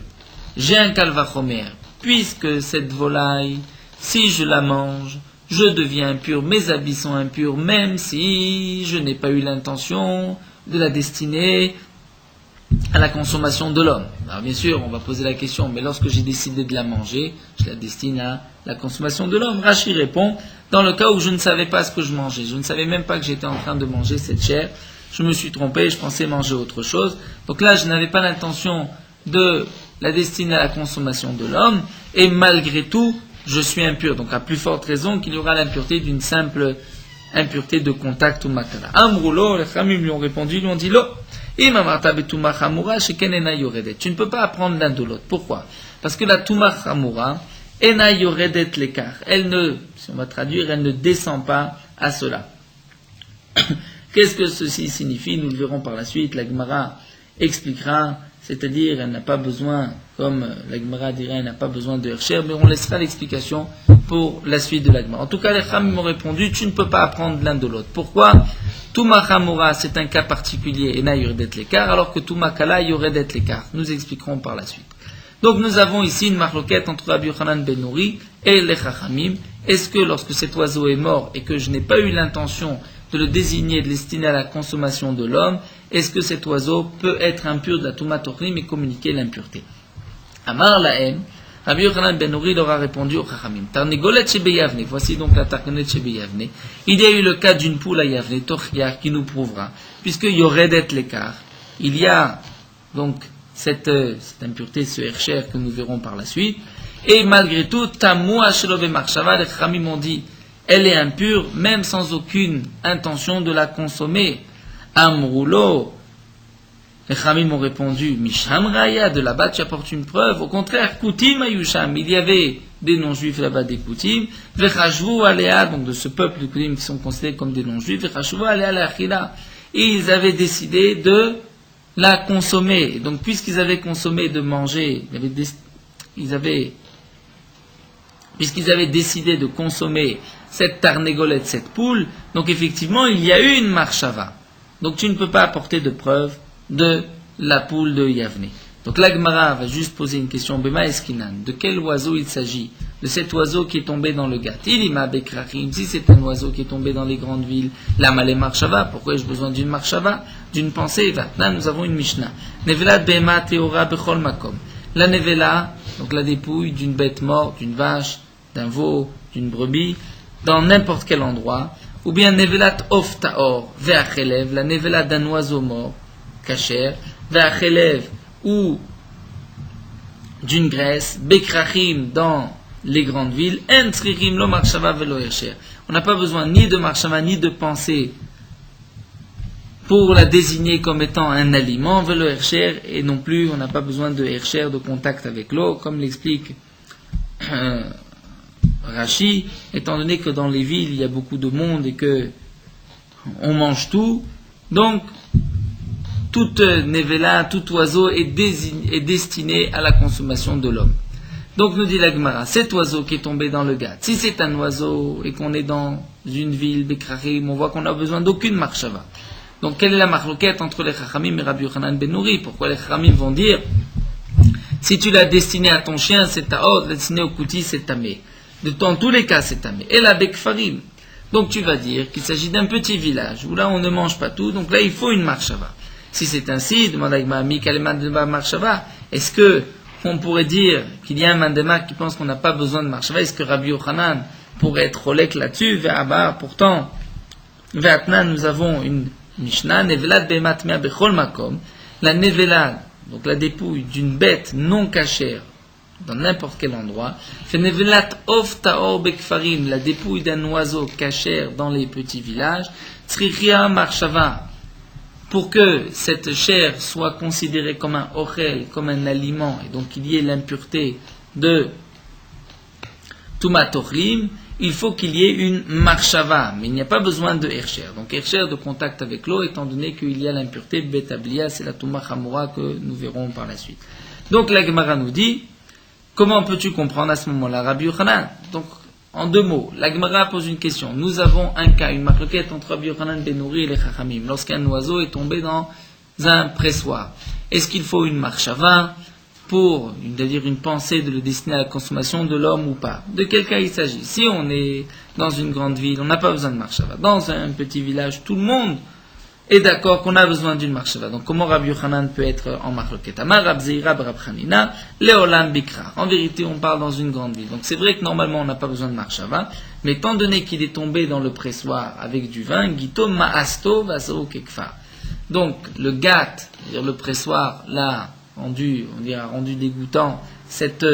j'ai un kalvachomer, puisque cette volaille, si je la mange, je deviens impur, mes habits sont impurs, même si je n'ai pas eu l'intention de la destiner à la consommation de l'homme. Alors bien sûr, on va poser la question, mais lorsque j'ai décidé de la manger, je la destine à la consommation de l'homme. Rashi répond, dans le cas où je ne savais pas ce que je mangeais, je ne savais même pas que j'étais en train de manger cette chair, je me suis trompé, je pensais manger autre chose. Donc là, je n'avais pas l'intention de la destiner à la consommation de l'homme, et malgré tout, je suis impur. Donc à plus forte raison qu'il y aura l'impureté d'une simple impureté de contact ou makala. Amroulo, les Khamim lui ont répondu, lui ont dit, lo, tu ne peux pas apprendre l'un de l'autre. Pourquoi? Parce que la Tumah Hamura, ena yoredet lekar. Elle ne, si on va traduire, elle ne descend pas à cela. Qu'est-ce que ceci signifie? Nous le verrons par la suite. La Gemara expliquera, c'est-à-dire, elle n'a pas besoin, comme la Gemara dirait, elle n'a pas besoin de Hersher, mais on laissera l'explication pour la suite de la Gemara. En tout cas, les Khamim m'ont répondu, tu ne peux pas apprendre l'un de l'autre. Pourquoi? Tumah Hamura, c'est un cas particulier, et na yoredet lekar, alors que Tumah Kala yoredet lekar. Nous expliquerons par la suite. Donc nous avons ici une marloquette entre Rabbi Yochanan ben Nouri et les Chachamim, est-ce que lorsque cet oiseau est mort et que je n'ai pas eu l'intention de le désigner, de le destiner à la consommation de l'homme, est-ce que cet oiseau peut être impur de la Tumat Ochrim et communiquer l'impureté? Amar Lahem, Rabbi Yochanan ben Nuri leur a répondu au Chachamim. Tarnegolet Shebe Yavne, voici donc la Tarnegolet Shebe Yavne. Il y a eu le cas d'une poule à Yavne, Tochia, qui nous prouvera, puisqu'il y aurait d'être l'écart. Il y a donc cette impureté, ce Hercher que nous verrons par la suite. Et malgré tout, Tamoua Shelo Bemarshava, les Chachamim ont dit, elle est impure, même sans aucune intention de la consommer. Amroulo, les Chamim ont répondu, Misham Raya, de là-bas tu apportes une preuve. Au contraire, Koutim Ayusham, il y avait des non-juifs là-bas, des Koutim, Vechashvu Alea, donc de ce peuple de Koutim qui sont considérés comme des non-juifs, Vechashvu Alea l'Achila. Et ils avaient décidé de la consommer. Et donc, puisqu'ils avaient consommé de manger, puisqu'ils avaient décidé de consommer cette tarnégolette, cette poule, donc effectivement, il y a eu une marshava. Donc tu ne peux pas apporter de preuve de la poule de Yavne. Donc l'Agmara va juste poser une question, Bema Eskinan, de quel oiseau il s'agit? De cet oiseau qui est tombé dans le Gat. Ilima Bekrachim, si c'est un oiseau qui est tombé dans les grandes villes, la Malé Marshava, pourquoi ai-je besoin d'une marshava? D'une pensée? Maintenant, nous avons une Mishnah. Nevela Bema Teora Bechol Makom. La Nevela, donc la dépouille d'une bête morte, d'une vache, d'un veau, d'une brebis, dans n'importe quel endroit, ou bien Nevelat of Taor, Ve'achelev, la Nevela d'un oiseau mort, Kacher, Ve'achelev, ou d'une graisse, Bekrachim, dans les grandes villes, En Tzrichim lo Marshava velo Hersher. On n'a pas besoin ni de Marshava, ni de pensée pour la désigner comme étant un aliment, velo Hersher, et non plus, on n'a pas besoin de Hersher, de contact avec l'eau, comme l'explique Rashi, étant donné que dans les villes il y a beaucoup de monde et que on mange tout, donc toute nevela, tout oiseau est destiné à la consommation de l'homme. Donc nous dit la Gemara, cet oiseau qui est tombé dans le Gat, si c'est un oiseau et qu'on est dans une ville, Bekrachim, on voit qu'on n'a besoin d'aucune marshava. Donc quelle est la marloquette entre les Chachamim et Rabbi Yochanan ben Nuri? Pourquoi les Chachamim vont dire, si tu l'as destiné à ton chien, c'est ta hôte, destiné au kouti, c'est ta mé. Dans tous les cas, c'est ta mé. Et la Bekfarim. Donc tu vas dire qu'il s'agit d'un petit village où là on ne mange pas tout, donc là il faut une marshava. Si c'est ainsi, demande à Gmami, quel est mandema marshava? Est-ce que on pourrait dire qu'il y a un mandema qui pense qu'on n'a pas besoin de marshava? Est-ce que Rabbi Yochanan pourrait être rolek là-dessus? Pourtant, Ve'atnan, nous avons une Mishnah, Nevelat be'mat mea bechol makom, la Nevelat, donc la dépouille d'une bête non cachère, dans n'importe quel endroit, fait Nevelat of taor bekfarim, la dépouille d'un oiseau cachère dans les petits villages, Tzrichia marshava, pour que cette chair soit considérée comme un ochel, comme un aliment, et donc qu'il y ait l'impureté de Tumat Ochrim, il faut qu'il y ait une marshava, mais il n'y a pas besoin de Hersher. Donc Hersher de contact avec l'eau, étant donné qu'il y a l'impureté de Betablia, c'est la Touma Chamura que nous verrons par la suite. Donc la Gemara nous dit, comment peux-tu comprendre à ce moment-là Rabbi Yochanan? Donc en deux mots, la Gemara pose une question. Nous avons un cas, une marloquette entre Rabbi Yochanan ben Nuri et les Chachamim. Lorsqu'un oiseau est tombé dans un pressoir, est-ce qu'il faut une marshava pour, c'est-à-dire une pensée de le destiner à la consommation de l'homme ou pas? De quel cas il s'agit? Si on est dans une grande ville, on n'a pas besoin de marshava. Dans un petit village, tout le monde est d'accord qu'on a besoin d'une marshava. Donc comment Rabbi Yochanan peut être en marloquette? Amar Rab Zeira Rab Chanina, Leolam Bikra. En vérité, on parle dans une grande ville. Donc c'est vrai que normalement on n'a pas besoin de marshava, mais étant donné qu'il est tombé dans le pressoir avec du vin, Gito Maasto Vaso Kekfa. Donc le gat, c'est-à-dire le pressoir, là, a rendu dégoûtant cette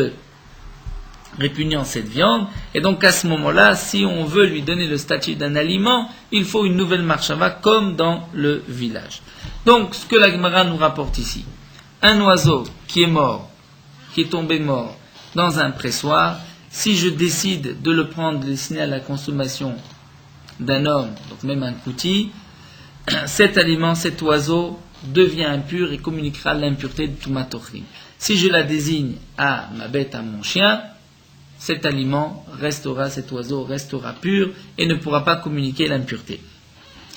répugnant cette viande, et donc à ce moment-là, si on veut lui donner le statut d'un aliment, il faut une nouvelle marshava comme dans le village. Donc ce que la Gemara nous rapporte ici, un oiseau qui est mort, qui est tombé mort dans un pressoir, si je décide de le prendre, de le destiner à la consommation d'un homme, donc même un kouti, cet aliment, cet oiseau devient impur et communiquera l'impureté de Tumat Ochrim. Si je la désigne à ma bête, à mon chien, cet aliment restera, cet oiseau restera pur et ne pourra pas communiquer l'impureté.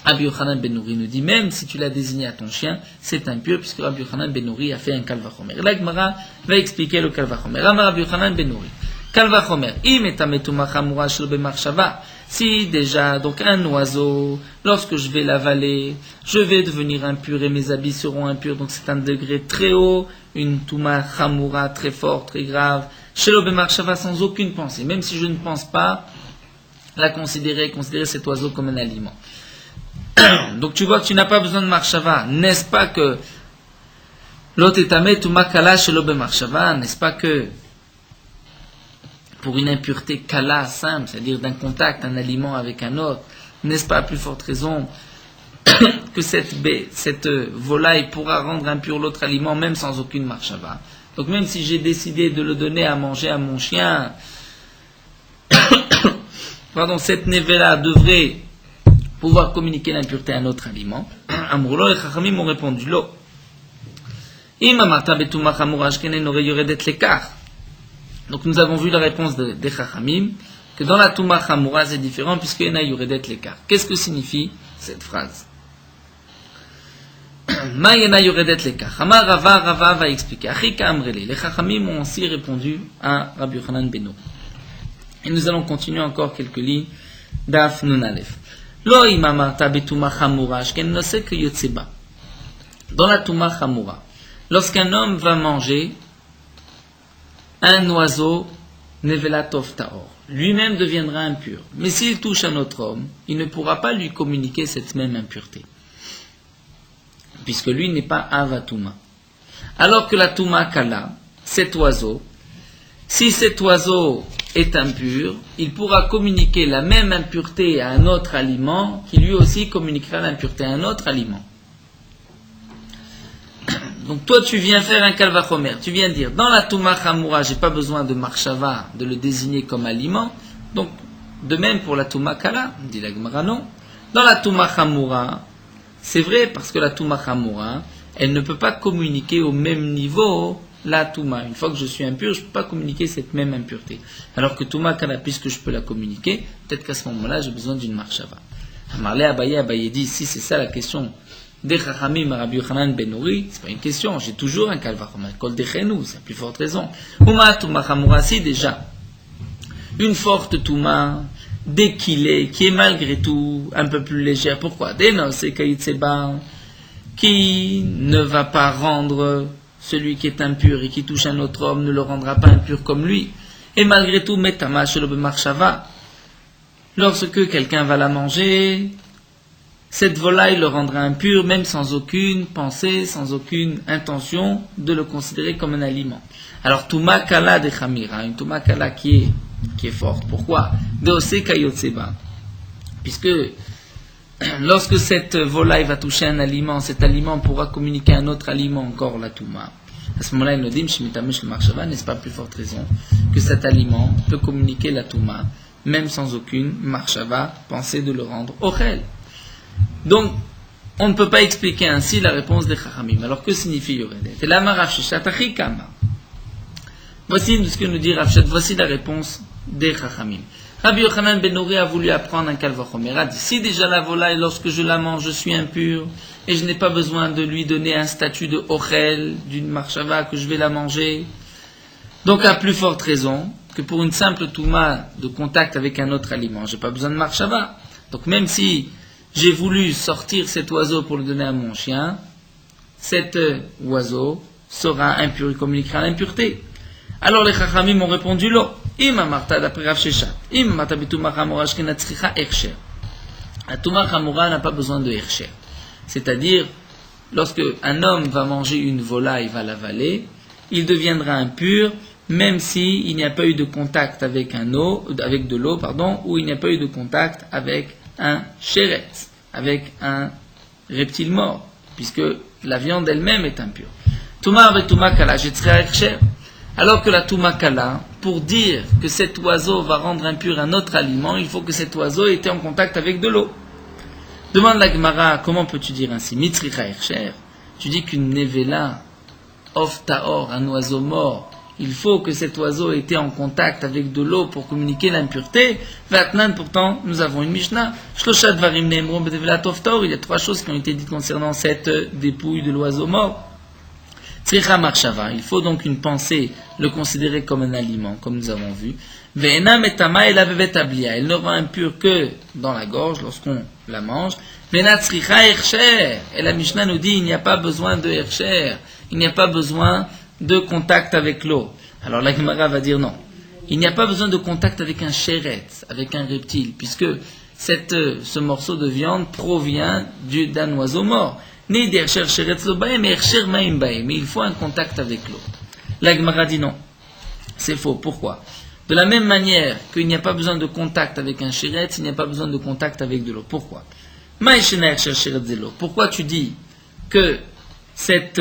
Rabbi Yochanan ben Nuri nous dit, même si tu l'as désigné à ton chien, c'est impur, puisque Rabbi Yochanan ben Nuri a fait un Kal Vachomer. La Gemara va expliquer le Kal Vachomer. Rabbi Yochanan ben Nuri. Kalvachomer, si déjà, donc un oiseau, lorsque je vais l'avaler, je vais devenir impur et mes habits seront impurs, donc c'est un degré très haut, une touma chamura très forte, très grave, shelo bemarshava sans aucune pensée, même si je ne pense pas la considérer cet oiseau comme un aliment. Donc tu vois que tu n'as pas besoin de marshava, n'est-ce pas que l'otetame touma kala shelo bemarshava, n'est-ce pas que pour une impureté kala, simple, c'est-à-dire d'un contact, un aliment avec un autre, n'est-ce pas à plus forte raison que cette volaille pourra rendre impur l'autre aliment même sans aucune marshava. Donc même si j'ai décidé de le donner à manger à mon chien, pardon, cette nevela devrait pouvoir communiquer l'impureté à un autre aliment. Amroulo et Chachamim m'ont répondu lo. Donc nous avons vu la réponse des Chachamim, que dans la Touma Chamura c'est différent puisque Ena Yoredet Lekar. Qu'est-ce que signifie cette phrase? Ma Ena Yoredet Lekar. Amar Rava va expliquer. Achika Amrele. Les Chachamim ont aussi répondu à Rabbi Yochanan Beno. Et nous allons continuer encore quelques lignes d'Af Nun Aleph. Lo imamarta betuma Chamura shken nosek yotzeba. Dans la Touma Chamura, lorsqu'un homme va manger un oiseau, Nevelatov Taor, lui-même deviendra impur. Mais s'il touche un autre homme, il ne pourra pas lui communiquer cette même impureté. Puisque lui n'est pas Avatuma. Alors que la Touma Kala, cet oiseau, si cet oiseau est impur, il pourra communiquer la même impureté à un autre aliment, qui lui aussi communiquera l'impureté à un autre aliment. Donc toi tu viens faire un kalvachomer, tu viens dire dans la touma chamura j'ai pas besoin de marshava, de le désigner comme aliment, donc de même pour la touma kala, dit la Gemara non. Dans la touma chamura, c'est vrai parce que la touma chamura, elle ne peut pas communiquer au même niveau la touma. Une fois que je suis impur, je ne peux pas communiquer cette même impureté. Alors que touma kala, puisque je peux la communiquer, peut-être qu'à ce moment-là j'ai besoin d'une marshava. Amarle Abaye dit si c'est ça la question des Chachamim à Rabbi Yochanan ben Nuri, c'est pas une question, j'ai toujours un kalvachomer, kol dechenu, c'est la plus forte raison. Uma touma chamura, si déjà une forte touma, dès qu'il est, qui est malgré tout un peu plus légère. Pourquoi? Deno c'est kaïtseba, qui ne va pas rendre celui qui est impur et qui touche un autre homme, ne le rendra pas impur comme lui. Et malgré tout, metama shelo bemarshava, lorsque quelqu'un va la manger, cette volaille le rendra impur, même sans aucune pensée, sans aucune intention de le considérer comme un aliment. Alors, Touma Kala de Chamira, une Touma Kala qui est forte. Pourquoi? Deose Kayotseba. Puisque, lorsque cette volaille va toucher un aliment, cet aliment pourra communiquer à un autre aliment, encore la Touma. À ce moment-là, il nous dit, Shemitamesh le Marshava, n'est-ce pas plus forte raison que cet aliment peut communiquer la Touma, même sans aucune Marshava, pensée de le rendre Ochel. Donc, on ne peut pas expliquer ainsi la réponse des Chachamim. Alors, que signifie Yoredet? Et là, Rav Sheshat Achikama. Voici ce que nous dit Rav Sheshat. Voici la réponse des Chachamim. Rabbi Yochanan ben Nuri a voulu apprendre un kalvachomer. A dit, si déjà la volaille, lorsque je la mange, je suis impur, et je n'ai pas besoin de lui donner un statut de Ochel, d'une marshava, que je vais la manger. Donc, à plus forte raison que pour une simple touma de contact avec un autre aliment, je n'ai pas besoin de marshava. Donc, même si j'ai voulu sortir cet oiseau pour le donner à mon chien, cet oiseau sera impur, il communiquera l'impureté. Alors les Chachamim m'ont répondu lo. Ima marta d'après Rav Sheshat. Ima marta betuma chamura shkena tzricha ercher. La touma chamura n'a pas besoin de ercher. C'est-à-dire, lorsque un homme va manger une volaille, va l'avaler, il deviendra impur, même s'il n'y a pas eu de contact avec de l'eau, ou il n'y a pas eu de contact avec un chéret, avec un reptile mort, puisque la viande elle-même est impure. Touma avec touma kala, alors que la touma kala, pour dire que cet oiseau va rendre impur un autre aliment, il faut que cet oiseau ait été en contact avec de l'eau. Demande la Gemara, comment peux-tu dire ainsi? Mitzricha ercher. Tu dis qu'une nevela, of taor, un oiseau mort, il faut que cet oiseau ait été en contact avec de l'eau pour communiquer l'impureté. Vatnan, pourtant, nous avons une Mishnah. Shlosha dvarim neemron bedevelat of taor. Il y a trois choses qui ont été dites concernant cette dépouille de l'oiseau mort. Tzricha marshava, il faut donc une pensée le considérer comme un aliment, comme nous avons vu. Ve'ena metama ela bebet ablia, elle ne rend impure que dans la gorge lorsqu'on la mange. Ve'ena tzricha hersher, et la Mishnah nous dit il n'y a pas besoin de hersher, il n'y a pas besoin de contact avec l'eau. Alors la Gemara va dire non. Il n'y a pas besoin de contact avec un chéret, avec un reptile, puisque ce morceau de viande provient d'un oiseau mort. Ni d'Ersher Sheretz lo baem, mais Ersher maim baem. Mais il faut un contact avec l'eau. La Gemara dit non. C'est faux. Pourquoi? De la même manière qu'il n'y a pas besoin de contact avec un Sheretz, il n'y a pas besoin de contact avec de l'eau. Pourquoi? Pourquoi tu dis que cette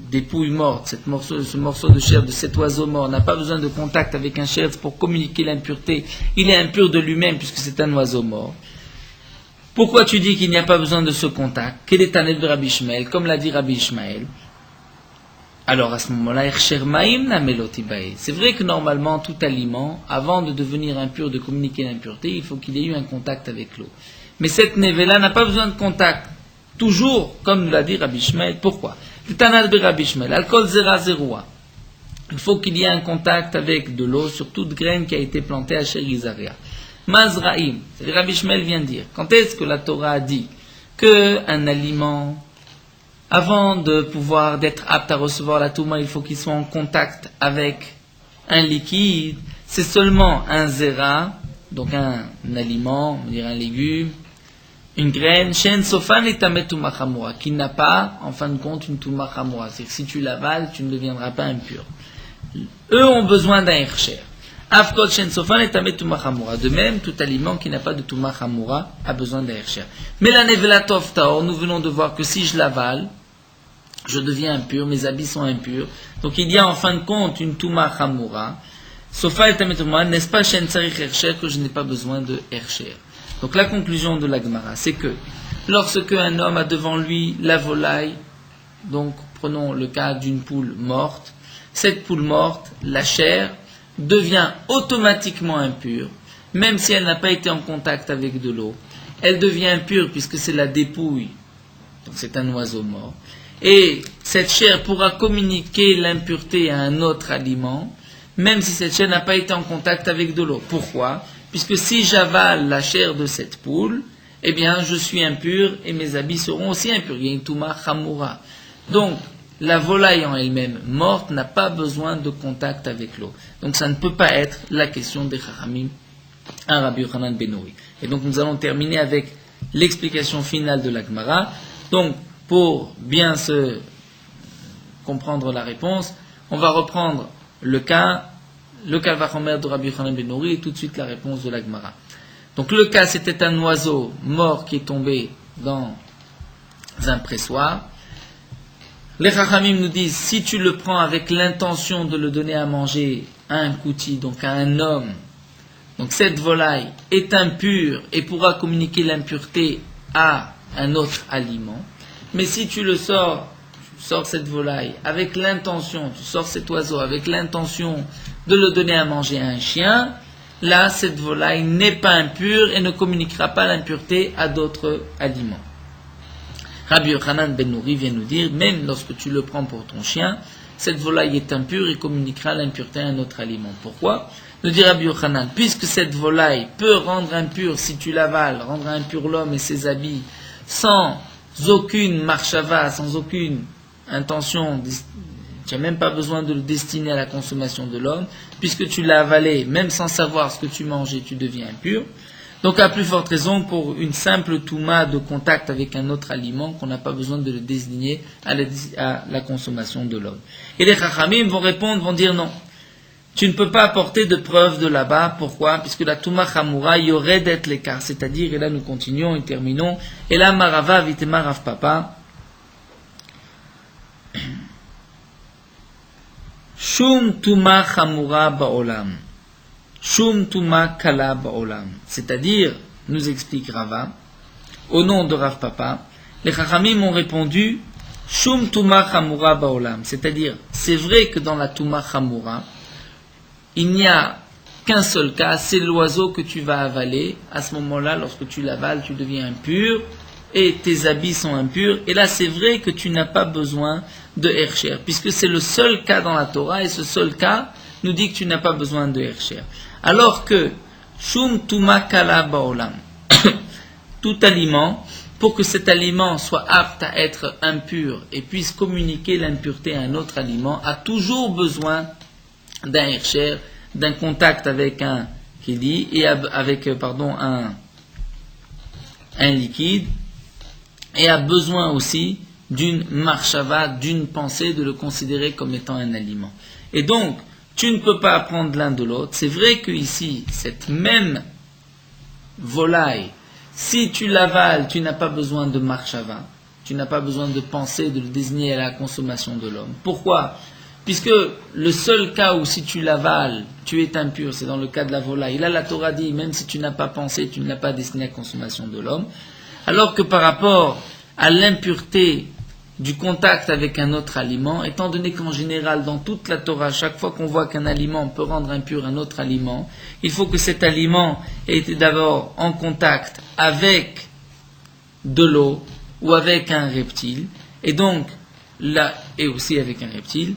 dépouille morte, ce morceau de chair de cet oiseau mort n'a pas besoin de contact avec un Sheretz pour communiquer l'impureté? Il est impur de lui-même puisque c'est un oiseau mort. Pourquoi tu dis qu'il n'y a pas besoin de ce contact? Quel est un de Rabbi Ishmael? Comme l'a dit Rabbi Ishmael. Alors à ce moment-là, c'est vrai que normalement tout aliment, avant de devenir impur, de communiquer l'impureté, il faut qu'il ait eu un contact avec l'eau. Mais cette nevela n'a pas besoin de contact. Toujours, comme l'a dit Rabbi Ishmael. Pourquoi? Rabbi Ishmael, alcool zera zeroua. Il faut qu'il y ait un contact avec de l'eau sur toute graine qui a été plantée à Sherizaria. Mazraim, c'est Rabbi Ishmael vient dire. Quand est-ce que la Torah a dit qu'un aliment, avant de pouvoir d'être apte à recevoir la Touma, il faut qu'il soit en contact avec un liquide? C'est seulement un zera, donc un aliment, on va dire un légume, une graine, shen sofan et tamet touma chamura, qui n'a pas, en fin de compte, une touma chamura. C'est que si tu l'avales, tu ne deviendras pas impur. Eux ont besoin d'un hersher. Afkot shen sofan et tamet touma chamura. De même, tout aliment qui n'a pas de touma chamura a besoin d'un hersher. Mais la nevelatov taor, nous venons de voir que si je l'avale, je deviens impur, mes habits sont impurs. Donc il y a en fin de compte une touma chamura. Sofa et tamet touma, n'est-ce pas shen tsarich hersher, que je n'ai pas besoin de hersher. Donc la conclusion de la Gemara, c'est que lorsque un homme a devant lui la volaille, donc prenons le cas d'une poule morte, cette poule morte, la chair, devient automatiquement impure, même si elle n'a pas été en contact avec de l'eau. Elle devient impure puisque c'est la dépouille, donc c'est un oiseau mort. Et cette chair pourra communiquer l'impureté à un autre aliment, même si cette chair n'a pas été en contact avec de l'eau. Pourquoi? Puisque si j'avale la chair de cette poule, eh bien, je suis impur et mes habits seront aussi impurs. Il y a une touma chamura. Donc, la volaille en elle-même morte n'a pas besoin de contact avec l'eau. Donc, ça ne peut pas être la question des Chachamim à Rabbi Yochanan ben Nuri. Et donc, nous allons terminer avec l'explication finale de la Gemara. Donc, pour bien se comprendre la réponse, on va reprendre le cas Vachomer de Rabbi Yochanan ben Nuri et tout de suite la réponse de la Gemara. Donc le cas, c'était un oiseau mort qui est tombé dans un pressoir. Les Chachamim nous disent, si tu le prends avec l'intention de le donner à manger à un kouti, donc à un homme, donc cette volaille est impure et pourra communiquer l'impureté à un autre aliment. Mais si tu le sors, tu sors cette volaille avec l'intention, tu sors cet oiseau avec l'intention de le donner à manger à un chien, là, cette volaille n'est pas impure et ne communiquera pas l'impureté à d'autres aliments. Rabbi Yochanan ben Nuri vient nous dire, même lorsque tu le prends pour ton chien, cette volaille est impure et communiquera l'impureté à un autre aliment. Pourquoi? Nous dit Rabbi Yochanan, puisque cette volaille peut rendre impur, si tu l'avales, rendre impur l'homme et ses habits, sans aucune marshava, sans aucune intention, tu n'as même pas besoin de le destiner à la consommation de l'homme, puisque tu l'as avalé, même sans savoir ce que tu manges, tu deviens impur. Donc à plus forte raison pour une simple touma de contact avec un autre aliment qu'on n'a pas besoin de le désigner à la consommation de l'homme. Et les Chachamim vont répondre, vont dire non. Tu ne peux pas apporter de preuve de là-bas. Pourquoi? Puisque la touma chamura y aurait d'être l'écart. C'est-à-dire, et là nous continuons et terminons, et là marava vitema rav papa. Shum tuma chamura ba'olam. Shum tuma kala ba'olam. C'est-à-dire, nous explique Rava, au nom de Rav Papa, les Chachamim ont répondu Shum tuma chamura ba'olam. C'est-à-dire, c'est vrai que dans la tuma chamura, il n'y a qu'un seul cas, c'est l'oiseau que tu vas avaler. À ce moment-là, lorsque tu l'avales, tu deviens impur. et tes habits sont impurs. Et là, c'est vrai que tu n'as pas besoin de Hersher, puisque c'est le seul cas dans la Torah, et ce seul cas nous dit que tu n'as pas besoin de Hersher. Alors que Shum Tuma Kala Baolam, tout aliment, pour que cet aliment soit apte à être impur et puisse communiquer l'impureté à un autre aliment, a toujours besoin d'un Hersher, d'un contact avec un Keli et avec un liquide, et a besoin aussi d'une marshava, d'une pensée, de le considérer comme étant un aliment. Et donc, tu ne peux pas apprendre l'un de l'autre. C'est vrai que ici, cette même volaille, si tu l'avales, tu n'as pas besoin de marshava, tu n'as pas besoin de penser, de le désigner à la consommation de l'homme. Pourquoi ? Puisque le seul cas où si tu l'avales, tu es impur, c'est dans le cas de la volaille. Là, la Torah dit, même si tu n'as pas pensé, tu ne l'as pas destiné à la consommation de l'homme. Alors que par rapport à l'impureté du contact avec un autre aliment, étant donné qu'en général, dans toute la Torah, chaque fois qu'on voit qu'un aliment peut rendre impur un autre aliment, il faut que cet aliment ait été d'abord en contact avec de l'eau ou avec un reptile, et donc là, et aussi avec un reptile,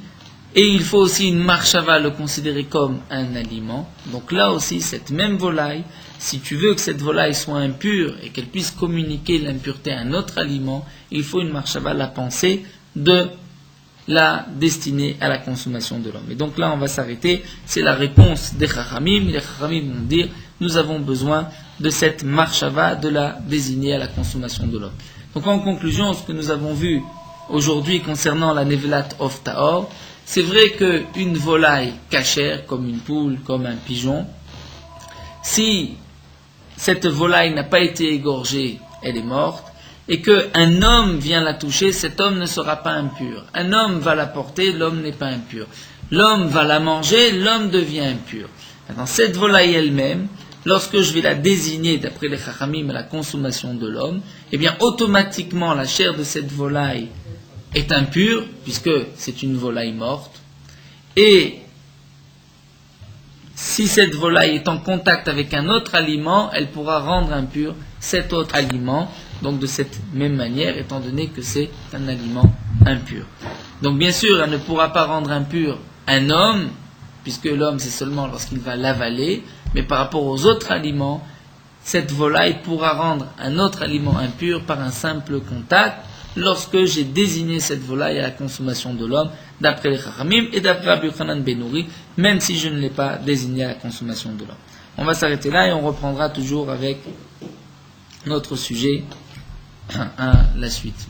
et il faut aussi une marshava, le considérer comme un aliment. Donc là aussi, cette même volaille, si tu veux que cette volaille soit impure et qu'elle puisse communiquer l'impureté à un autre aliment, il faut une marshava, la pensée, de la destiner à la consommation de l'homme. Et donc là, on va s'arrêter. C'est la réponse des Chachamim. Les Chachamim vont dire, nous avons besoin de cette marshava, de la désigner à la consommation de l'homme. Donc en conclusion, ce que nous avons vu aujourd'hui concernant la Nevelat of Tahor, c'est vrai qu'une volaille cachère, comme une poule, comme un pigeon, si cette volaille n'a pas été égorgée, elle est morte, et qu'un homme vient la toucher, cet homme ne sera pas impur. Un homme va la porter, l'homme n'est pas impur. L'homme va la manger, l'homme devient impur. Maintenant, cette volaille elle-même, lorsque je vais la désigner d'après les Chachamim à la consommation de l'homme, eh bien automatiquement la chair de cette volaille est impure, puisque c'est une volaille morte, et si cette volaille est en contact avec un autre aliment, elle pourra rendre impur cet autre aliment, donc de cette même manière, étant donné que c'est un aliment impur. Donc bien sûr, elle ne pourra pas rendre impur un homme, puisque l'homme c'est seulement lorsqu'il va l'avaler, mais par rapport aux autres aliments, cette volaille pourra rendre un autre aliment impur par un simple contact, lorsque j'ai désigné cette volaille à la consommation de l'homme, d'après les Chachamim et d'après Rabbi Yochanan ben Nouri, même si je ne l'ai pas désigné à la consommation de l'homme. On va s'arrêter là et on reprendra toujours avec notre sujet à la suite.